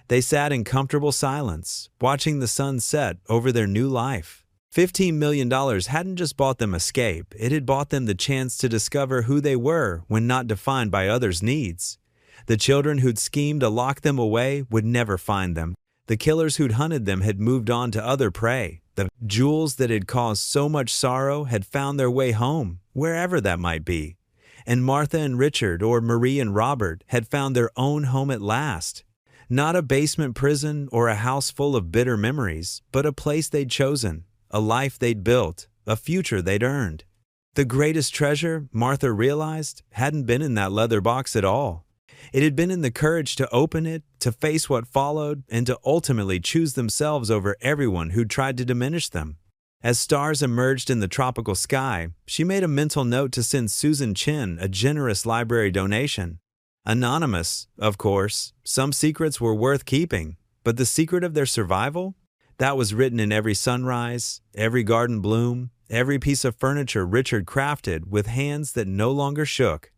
They sat in comfortable silence, watching the sun set over their new life. $15 million hadn't just bought them escape, it had bought them the chance to discover who they were when not defined by others' needs. The children who'd schemed to lock them away would never find them. The killers who'd hunted them had moved on to other prey. The jewels that had caused so much sorrow had found their way home, wherever that might be. And Martha and Richard, or Marie and Robert, had found their own home at last. Not a basement prison or a house full of bitter memories, but a place they'd chosen, a life they'd built, a future they'd earned. The greatest treasure, Martha realized, hadn't been in that leather box at all. It had been in the courage to open it, to face what followed, and to ultimately choose themselves over everyone who tried to diminish them. As stars emerged in the tropical sky, she made a mental note to send Susan Chin a generous library donation. Anonymous, of course, some secrets were worth keeping, but the secret of their survival? That was written in every sunrise, every garden bloom, every piece of furniture Richard crafted with hands that no longer shook.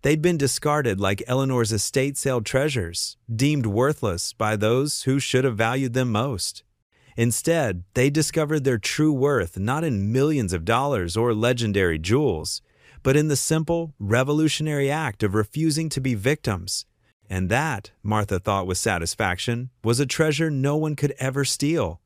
They'd been discarded like Eleanor's estate sale treasures, deemed worthless by those who should have valued them most. Instead, they discovered their true worth not in millions of dollars or legendary jewels, but in the simple, revolutionary act of refusing to be victims. And that, Martha thought with satisfaction, was a treasure no one could ever steal.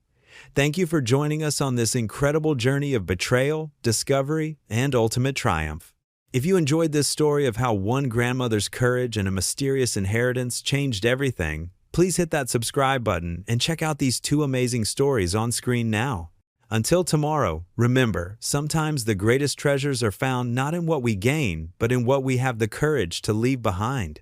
Thank you for joining us on this incredible journey of betrayal, discovery, and ultimate triumph. If you enjoyed this story of how one grandmother's courage and a mysterious inheritance changed everything, please hit that subscribe button and check out these two amazing stories on screen now. Until tomorrow, remember, sometimes the greatest treasures are found not in what we gain, but in what we have the courage to leave behind.